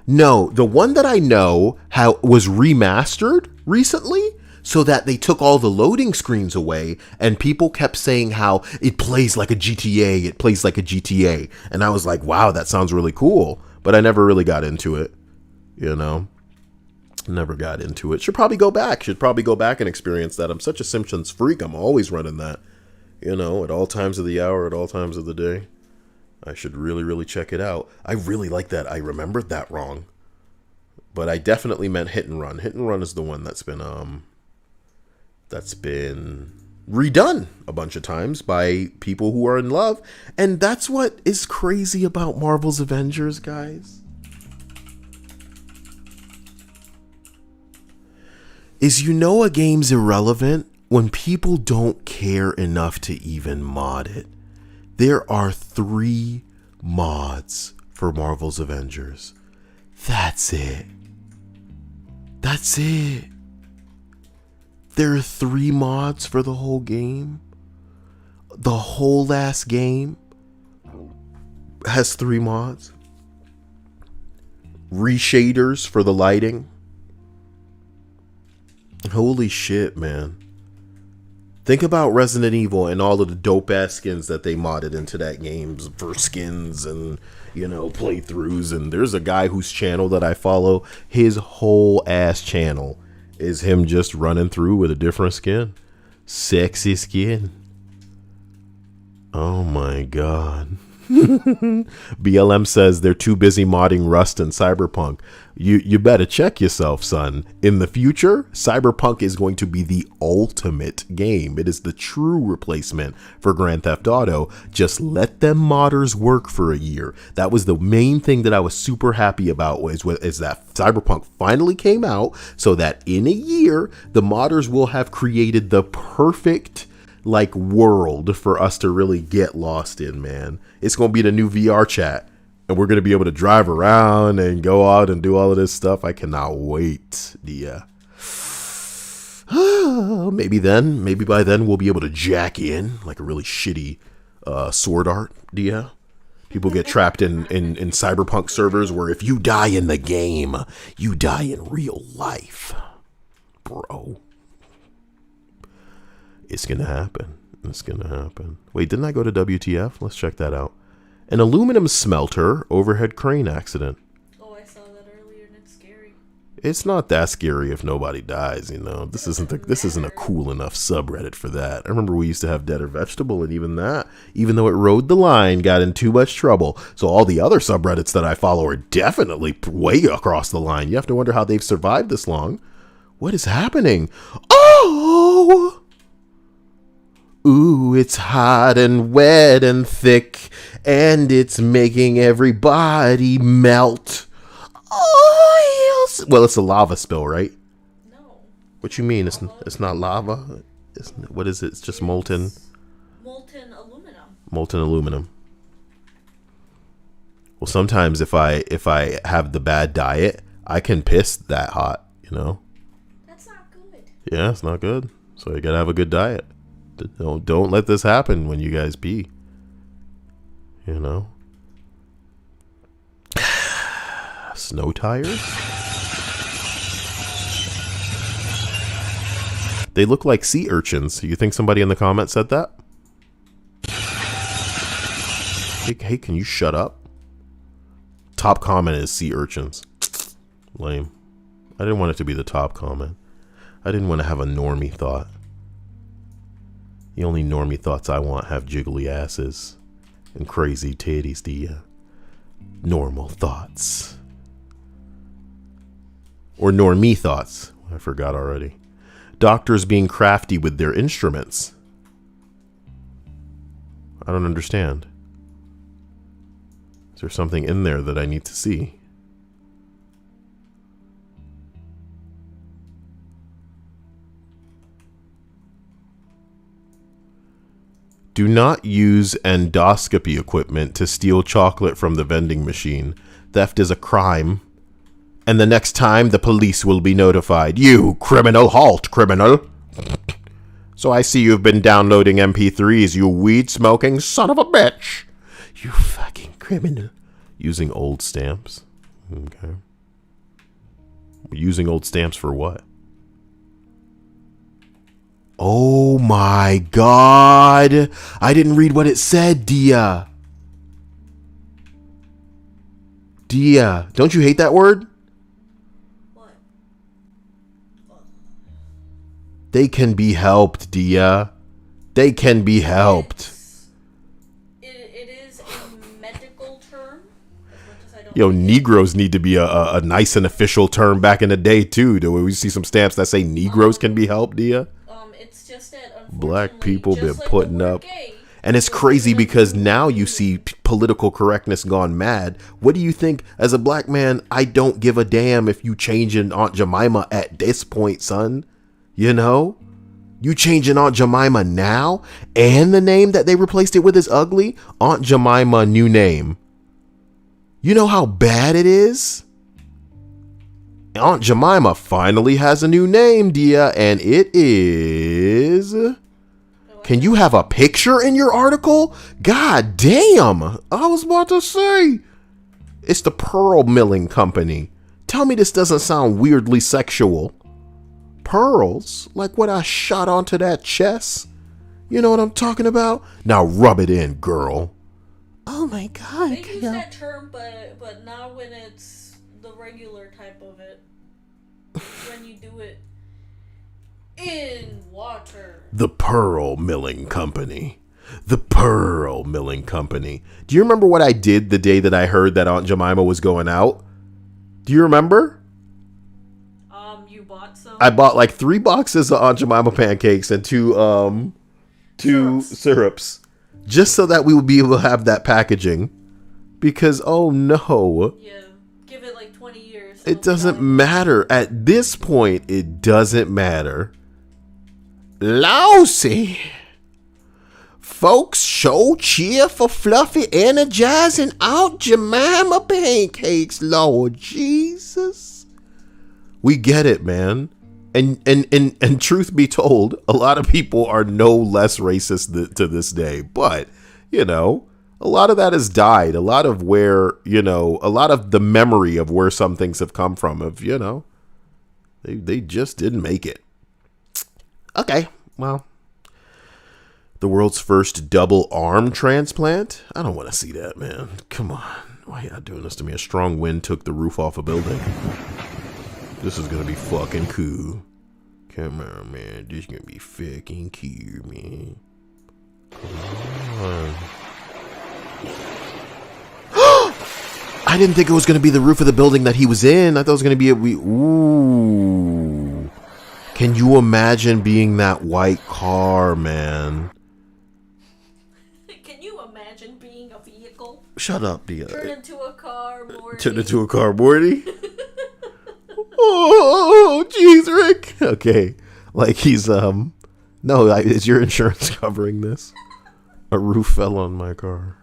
No, the one that I know was remastered recently so that they took all the loading screens away and people kept saying how it plays like a GTA, it plays like a GTA. And I was like, wow, that sounds really cool. But I never really got into it, you know? Never got into it. Should probably go back and experience that. I'm such a Simpsons freak. I'm always running that, you know, at all times of the hour, at all times of the day. I should really, really check it out. I really like that. I remembered that wrong. But I definitely meant Hit and Run. Hit and Run is the one that's been redone a bunch of times by people who are in love. And that's what is crazy about Marvel's Avengers, guys. Is a game's irrelevant when people don't care enough to even mod it. There are 3 mods for Marvel's Avengers. That's it. That's it. There are 3 mods for the whole game. The whole last game has 3 mods. Reshaders for the lighting. Holy shit, man. Think about Resident Evil and all of the dope-ass skins that they modded into that game for skins and, playthroughs. And there's a guy whose channel that I follow. His whole ass channel is him just running through with a different skin. Sexy skin. Oh my God. BLM says they're too busy modding Rust and Cyberpunk. You better check yourself, son. In the future, Cyberpunk is going to be the ultimate game. It is the true replacement for Grand Theft Auto. Just let them modders work for a year. That was the main thing that I was super happy about is that Cyberpunk finally came out so that in a year, the modders will have created the perfect world for us to really get lost in, man. It's going to be the new VR chat. And we're going to be able to drive around and go out and do all of this stuff. I cannot wait. Yeah. Maybe by then we'll be able to jack in like a really shitty sword art. Yeah. People get trapped in cyberpunk servers where if you die in the game, you die in real life. Bro. It's going to happen. It's going to happen. Wait, didn't I go to WTF? Let's check that out. An aluminum smelter overhead crane accident. Oh, I saw that earlier and it's scary. It's not that scary if nobody dies, This isn't a cool enough subreddit for that. I remember we used to have Dead or Vegetable, and even though it rode the line, got in too much trouble. So all the other subreddits that I follow are definitely way across the line. You have to wonder how they've survived this long. What is happening? Oh! Ooh, it's hot and wet and thick, and it's making everybody melt. Oh, well, it's a lava spill, right? No. What you mean? It's not lava? What is it? It's just molten aluminum. Molten aluminum. Well, sometimes if I have the bad diet, I can piss that hot, That's not good. Yeah, it's not good. So you gotta have a good diet. Don't let this happen when you guys pee. Snow tires? They look like sea urchins. You think somebody in the comments said that? Hey, can you shut up? Top comment is sea urchins. Lame. I didn't want it to be the top comment. I didn't want to have a normie thought. The only normie thoughts I want have jiggly asses and crazy titties, normal thoughts. Or normie thoughts. I forgot already. Doctors being crafty with their instruments. I don't understand. Is there something in there that I need to see? Do not use endoscopy equipment to steal chocolate from the vending machine. Theft is a crime. And the next time, the police will be notified. You criminal, halt, criminal. So I see you've been downloading MP3s, you weed-smoking son of a bitch. You fucking criminal. Using old stamps. Okay. Using old stamps for what? Oh my god. I didn't read what it said, Dia. Dia. Don't you hate that word? What? They can be helped, Dia. They can be helped. It is a medical term. As much as I don't Yo, like it. Negroes need to be a nice and official term back in the day, too. Do we see some stamps that say Negroes can be helped, Dia? It's just that Black unfortunately, people just been like the putting word up. gay, And it's it's crazy like because the now word you gay. see political correctness gone mad. What do you think? As a black man, I don't give a damn if you changing Aunt Jemima at this point, son. You know? You changing Aunt Jemima now? And the name that they replaced it with is ugly? Aunt Jemima, new name. You know how bad it is? Aunt Jemima finally has a new name, Dia, and it is... Can you have a picture in your article? God damn. I was about to say. It's the Pearl Milling Company. Tell me this doesn't sound weirdly sexual. Pearls? Like what I shot onto that chest? You know what I'm talking about? Now rub it in, girl. Oh my god. They use that term, but not when it's the regular type of it. When you do it in water. The Pearl Milling Company. The Pearl Milling Company. Do you remember what I did the day that I heard that Aunt Jemima was going out? Do you remember? You bought some? I bought like 3 boxes of Aunt Jemima pancakes and two syrups. Just so that we would be able to have that packaging. Because, oh no. Yeah. Give it like 20 years. It doesn't matter. At this point, it doesn't matter. Lousy. Folks, show cheerful, fluffy, energizing Aunt Jemima pancakes, Lord Jesus. We get it, man. And truth be told, a lot of people are no less racist to this day. But, you know, a lot of that has died. A lot of where, you know, a lot of the memory of where some things have come from, of, you know, they just didn't make it. Okay, well, the world's first double arm transplant? I don't want to see that, man. Come on. Why y'all doing this to me? A strong wind took the roof off a building. This is going to be fucking cool. Come on, man. This is going to be fucking cool, man. Come on. I didn't think it was going to be the roof of the building that he was in. I thought it was going to be ooh. Can you imagine being that white car, man? Can you imagine being a vehicle? Shut up, Dia. Turn into a car, Morty. Turn into a car, Morty? Oh, jeez, Rick. Okay. Like he's, no, is your insurance covering this? A roof fell on my car.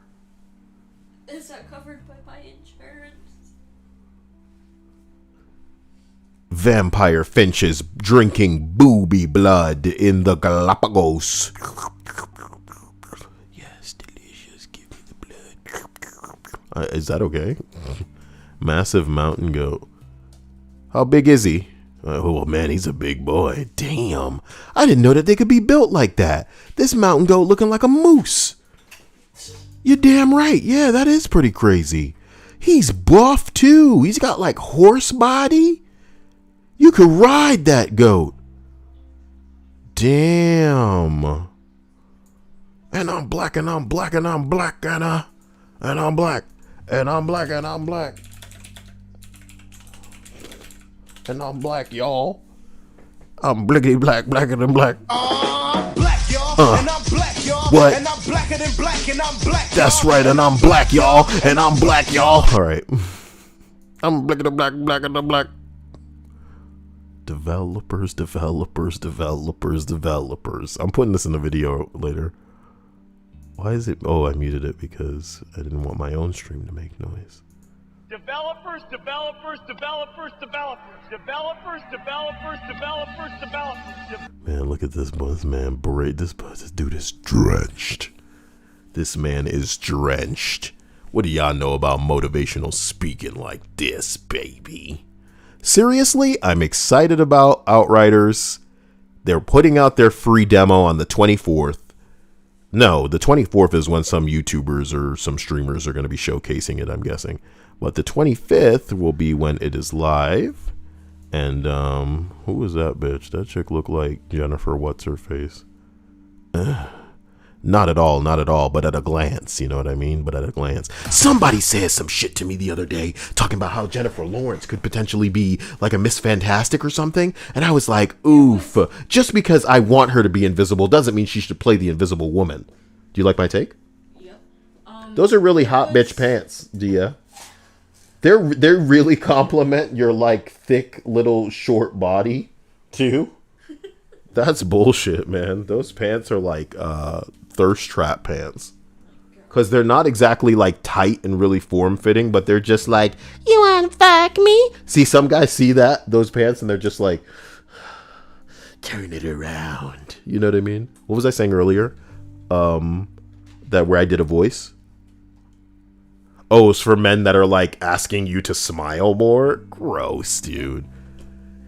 Is that covered by my insurance? Vampire finches drinking booby blood in the Galapagos. Yes, delicious. Give me the blood. Is that okay? Massive mountain goat. How big is he? Oh man, he's a big boy. Damn. I didn't know that they could be built like that. This mountain goat looking like a moose. You're damn right. Yeah, that is pretty crazy. He's buff too. He's got like horse body. You could ride that goat. Damn. And I'm black and I'm black and I'm black and I'm black and I'm black and I'm black. And I'm black, y'all. I'm blickety black, blacker than black. I'm black, y'all, and I'm black, y'all. What? And I'm blacker than black, and I'm black. That's right, and I'm black, y'all. And I'm black, y'all. All right. I'm blickety black, blacker than black. Developers. I'm putting this in the video later. Why is it? Oh, I muted it because I didn't want my own stream to make noise. Developers, developers, developers, developers, developers, developers, developers, developers. Man, look at this man. This dude is drenched. This man is drenched. What do y'all know about motivational speaking like this, baby? Seriously, I'm excited about Outriders. They're putting out their free demo on the 24th. No, the 24th is when some YouTubers or some streamers are going to be showcasing it, I'm guessing. But the 25th will be when it is live. And who was that bitch? That chick looked like Jennifer What's-Her-Face. Not at all, but at a glance, you know what I mean? But at a glance. Somebody said some shit to me the other day talking about how Jennifer Lawrence could potentially be like a Miss Fantastic or something. And I was like, oof. Just because I want her to be invisible doesn't mean she should play the Invisible Woman. Do you like my take? Yep. Those are really hot bitch pants, Dia. They're really compliment your like thick little short body too. That's bullshit, man. Those pants are like thirst trap pants. Because they're not exactly like tight and really form fitting, but they're just like, you wanna fuck me? See, some guys see those pants and they're just like, turn it around. You know what I mean? What was I saying earlier? That where I did a voice? Oh, it's for men that are like asking you to smile more? Gross, dude.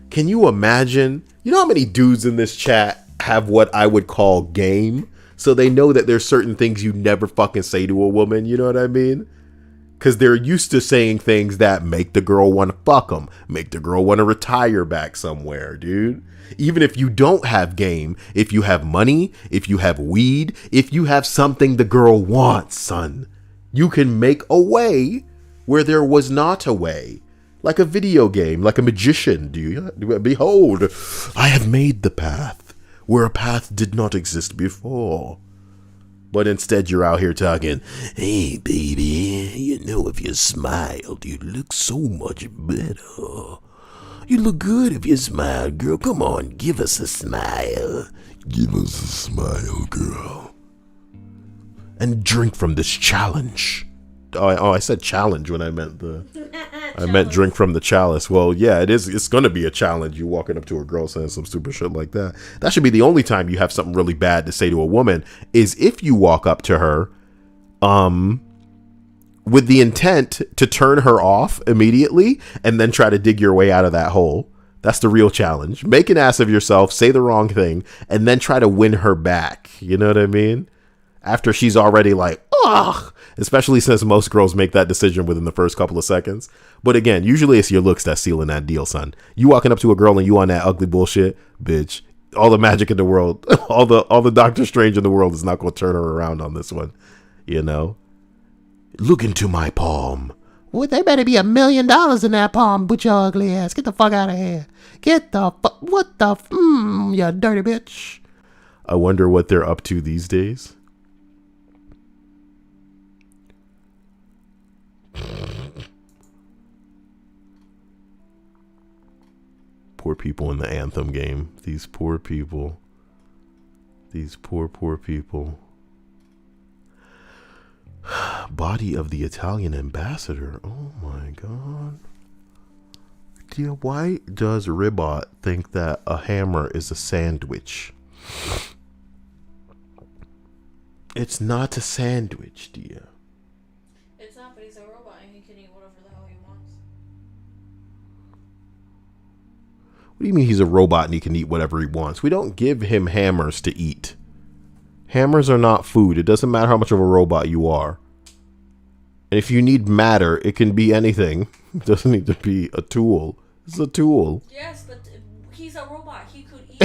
Can you imagine? You know how many dudes in this chat have what I would call game? So they know that there's certain things you never fucking say to a woman, you know what I mean? Because they're used to saying things that make the girl want to fuck them, make the girl want to retire back somewhere, dude. Even if you don't have game, if you have money, if you have weed, if you have something the girl wants, son, you can make a way where there was not a way. Like a video game, like a magician. Behold, I have made the path where a path did not exist before. But instead you're out here talking, hey baby, you know if you smiled, you'd look so much better. You look good if you smiled, girl. Come on, give us a smile. Give us a smile, girl. And drink from this challenge. Oh, I said challenge when I meant I meant drink from the chalice. Well, yeah, it is. It's going to be a challenge. You walking up to a girl saying some stupid shit like that. That should be the only time you have something really bad to say to a woman is if you walk up to her, with the intent to turn her off immediately and then try to dig your way out of that hole. That's the real challenge. Make an ass of yourself, say the wrong thing, and then try to win her back. You know what I mean? After she's already like, ugh, especially since most girls make that decision within the first couple of seconds. But again, usually it's your looks that's sealing that deal, son. You walking up to a girl and you on that ugly bullshit, bitch. All the magic in the world, all the Doctor Strange in the world is not going to turn her around on this one. You know? Look into my palm. Well, there better be $1 million in that palm, but your ugly ass. Get the fuck out of here. Get the fuck. What the you dirty bitch. I wonder what they're up to these days. Poor people in the Anthem game. These poor people. These poor people. Body of the Italian ambassador. Oh my god. Dear, why does Ribot think that a hammer is a sandwich? It's not a sandwich, dear. It's not, but he's a robot and he can eat whatever the hell he wants. What do you mean he's a robot and he can eat whatever he wants? We don't give him hammers to eat. Hammers are not food. It doesn't matter how much of a robot you are. And if you need matter, it can be anything. It doesn't need to be a tool. It's a tool. Yes, but he's a robot. He could eat.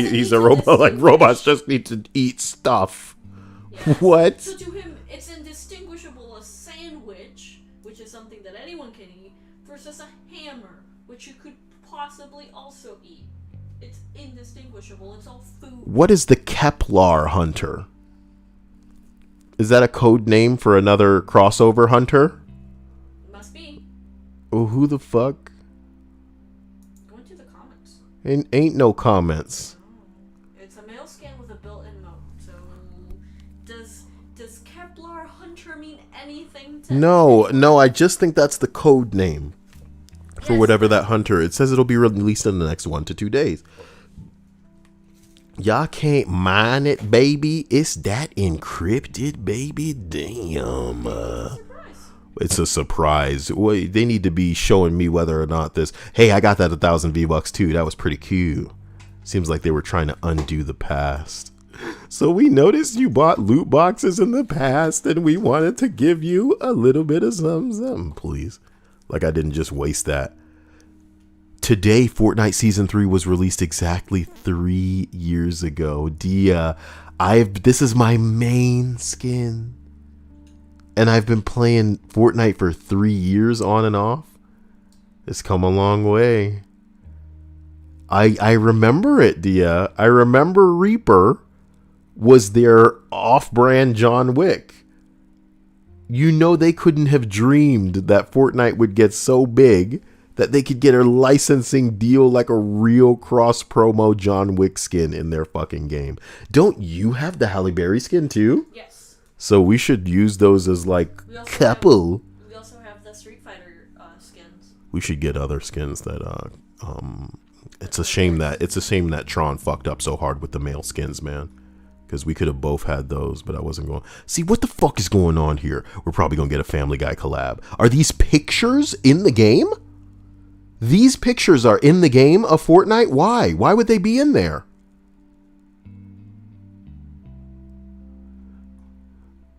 He's a robot. Like robots just need to eat stuff. Yes. What? So to him, it's indistinguishable a sandwich, which is something that anyone can eat, versus a hammer, which you could possibly also eat. It's indistinguishable. It's all food. What is the Kepler hunter? Is that a code name for another crossover hunter? Must be. Oh, who the fuck? Go into the comments. Ain't no comments. It's a male scan with a built-in mode. So, does Kepler hunter mean anything No, I just think that's the code name for whatever that hunter. It says it'll be released in the next 1 to 2 days. Y'all can't mine it, baby. It's that encrypted, baby. Damn. It's a surprise. Wait, they need to be showing me whether or not this. Hey, I got that 1,000 V-Bucks too. That was pretty cute. Seems like they were trying to undo the past. So we noticed you bought loot boxes in the past, and we wanted to give you a little bit of something, please. Like I didn't just waste that. Today, Fortnite Season 3 was released exactly 3 years ago. Dia, this is my main skin. And I've been playing Fortnite for 3 years on and off. It's come a long way. I remember it, Dia. I remember Reaper was their off-brand John Wick. You know they couldn't have dreamed that Fortnite would get so big that they could get a licensing deal like a real cross-promo John Wick skin in their fucking game. Don't you have the Halle Berry skin too? Yes. So we should use those as like couple. We also have the Street Fighter skins. We should get other skins that it's a shame that Tron fucked up so hard with the male skins, man. Because we could have both had those, but I wasn't going. See, what the fuck is going on here? We're probably going to get a Family Guy collab. Are these pictures in the game? These pictures are in the game of Fortnite? Why? Why would they be in there?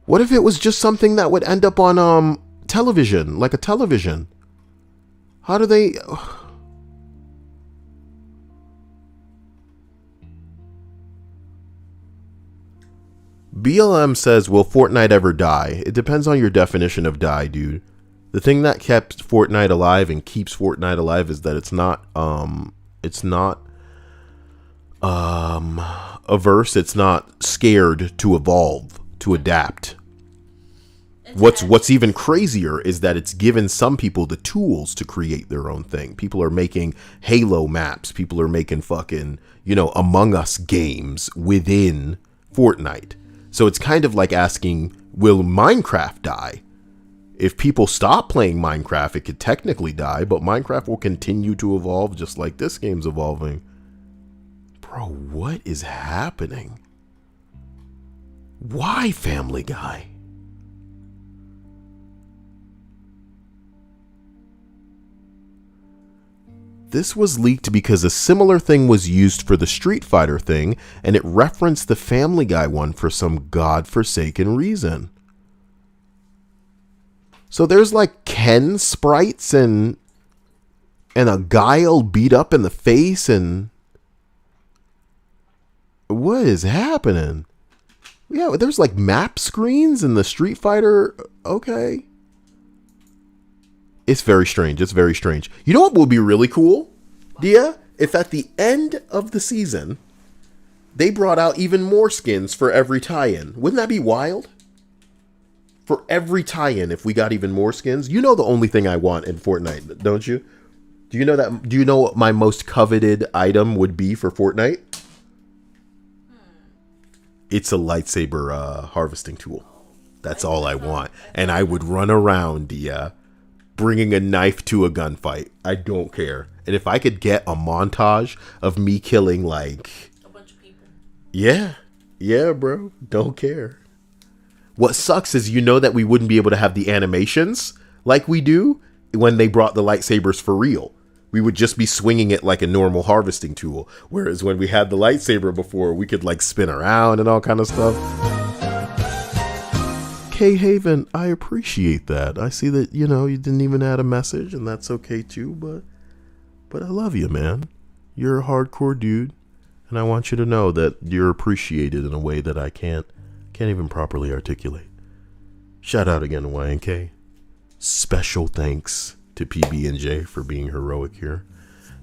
What if it was just something that would end up on television, like a television? How do they... BLM says, will Fortnite ever die? It depends on your definition of die, dude. The thing that kept Fortnite alive and keeps Fortnite alive is that it's not averse, it's not scared to evolve, to adapt. What's even crazier is that it's given some people the tools to create their own thing. People are making Halo maps. People are making fucking, Among Us games within Fortnite. So it's kind of like asking, will Minecraft die? If people stop playing Minecraft, it could technically die, but Minecraft will continue to evolve just like this game's evolving. Bro, what is happening? Why, Family Guy? This was leaked because a similar thing was used for the Street Fighter thing, and it referenced the Family Guy one for some godforsaken reason. So there's like Ken sprites and a Guile beat up in the face, and what is happening? Yeah, there's like map screens in the Street Fighter. Okay. It's very strange. It's very strange. You know what would be really cool, Dia? If at the end of the season, they brought out even more skins for every tie-in. Wouldn't that be wild? For every tie-in, if we got even more skins. You know the only thing I want in Fortnite, don't you? Do you know that? Do you know what my most coveted item would be for Fortnite? It's a lightsaber harvesting tool. That's all I want. And I would run around, Dia, bringing a knife to a gunfight. I don't care. And if I could get a montage of me killing like A bunch of people. Yeah, bro. Don't care. What sucks is that we wouldn't be able to have the animations like we do when they brought the lightsabers for real. We would just be swinging it like a normal harvesting tool. Whereas when we had the lightsaber before, we could like spin around and all kind of stuff. K-Haven, I appreciate that. I see that, you didn't even add a message, and that's okay too, but I love you, man. You're a hardcore dude, and I want you to know that you're appreciated in a way that I can't even properly articulate. Shout out again to YNK. Special thanks to PB&J for being heroic here.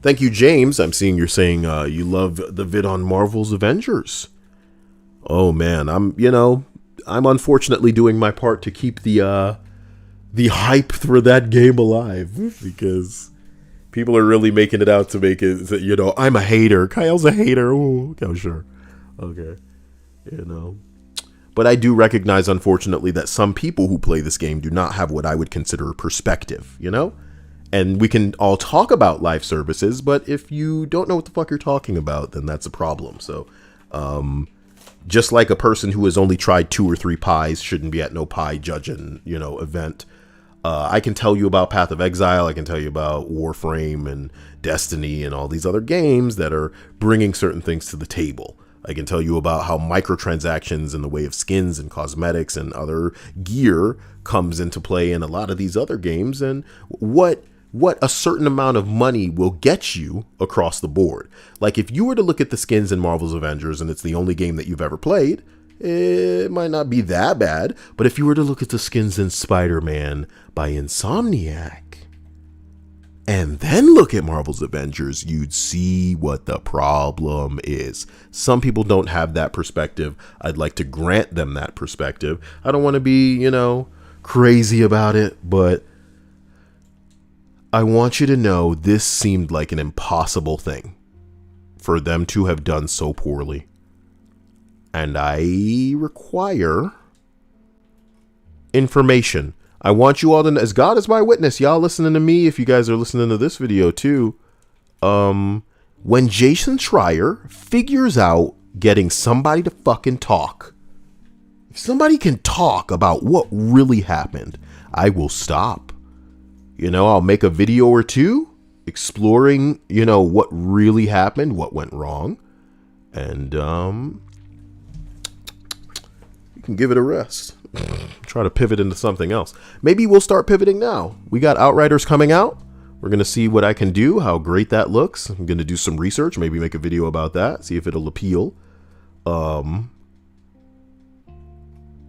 Thank you, James. I'm seeing you're saying you love the vid on Marvel's Avengers. Oh man, I'm unfortunately doing my part to keep the hype for that game alive, because people are really making it out to make it, I'm a hater. Kyle's a hater. Oh, okay, sure. Okay. But I do recognize, unfortunately, that some people who play this game do not have what I would consider perspective, you know? And we can all talk about live services, but if you don't know what the fuck you're talking about, then that's a problem. So, just like a person who has only tried 2 or 3 pies shouldn't be at no pie judging, you know, event. I can tell you about Path of Exile. I can tell you about Warframe and Destiny and all these other games that are bringing certain things to the table. I can tell you about how microtransactions in the way of skins and cosmetics and other gear comes into play in a lot of these other games, and what a certain amount of money will get you across the board. Like if you were to look at the skins in Marvel's Avengers and it's the only game that you've ever played, it might not be that bad. But if you were to look at the skins in Spider-Man by Insomniac and then look at Marvel's Avengers, you'd see what the problem is. Some people don't have that perspective. I'd like to grant them that perspective. I don't want to be, you know, crazy about it, but I want you to know this seemed like an impossible thing for them to have done so poorly. And I require information. I want you all to, as God is my witness, y'all listening to me, if you guys are listening to this video too, when Jason Schreier figures out getting somebody to fucking talk, if somebody can talk about what really happened, I will stop. You know, I'll make a video or 2 exploring, you know, what really happened, what went wrong, and you can give it a rest. Try to pivot into something else. Maybe we'll start pivoting now. We got Outriders coming out. We're going to see what I can do, how great that looks. I'm going to do some research, maybe make a video about that, see if it'll appeal.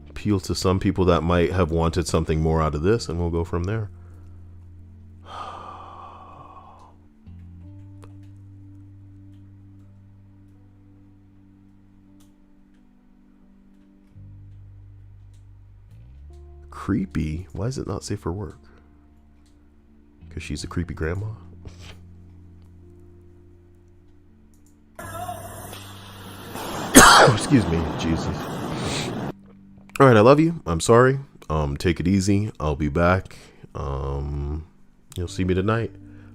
Appeal to some people that might have wanted something more out of this, and we'll go from there. Creepy? Why is it not safe for work? Because she's a creepy grandma? Excuse me, Jesus. Alright, I love you. I'm sorry. Take it easy. I'll be back. You'll see me tonight.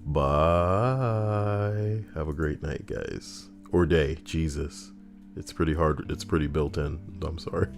Bye. Have a great night, guys. Or day. Jesus. It's pretty hard. It's pretty built in. I'm sorry.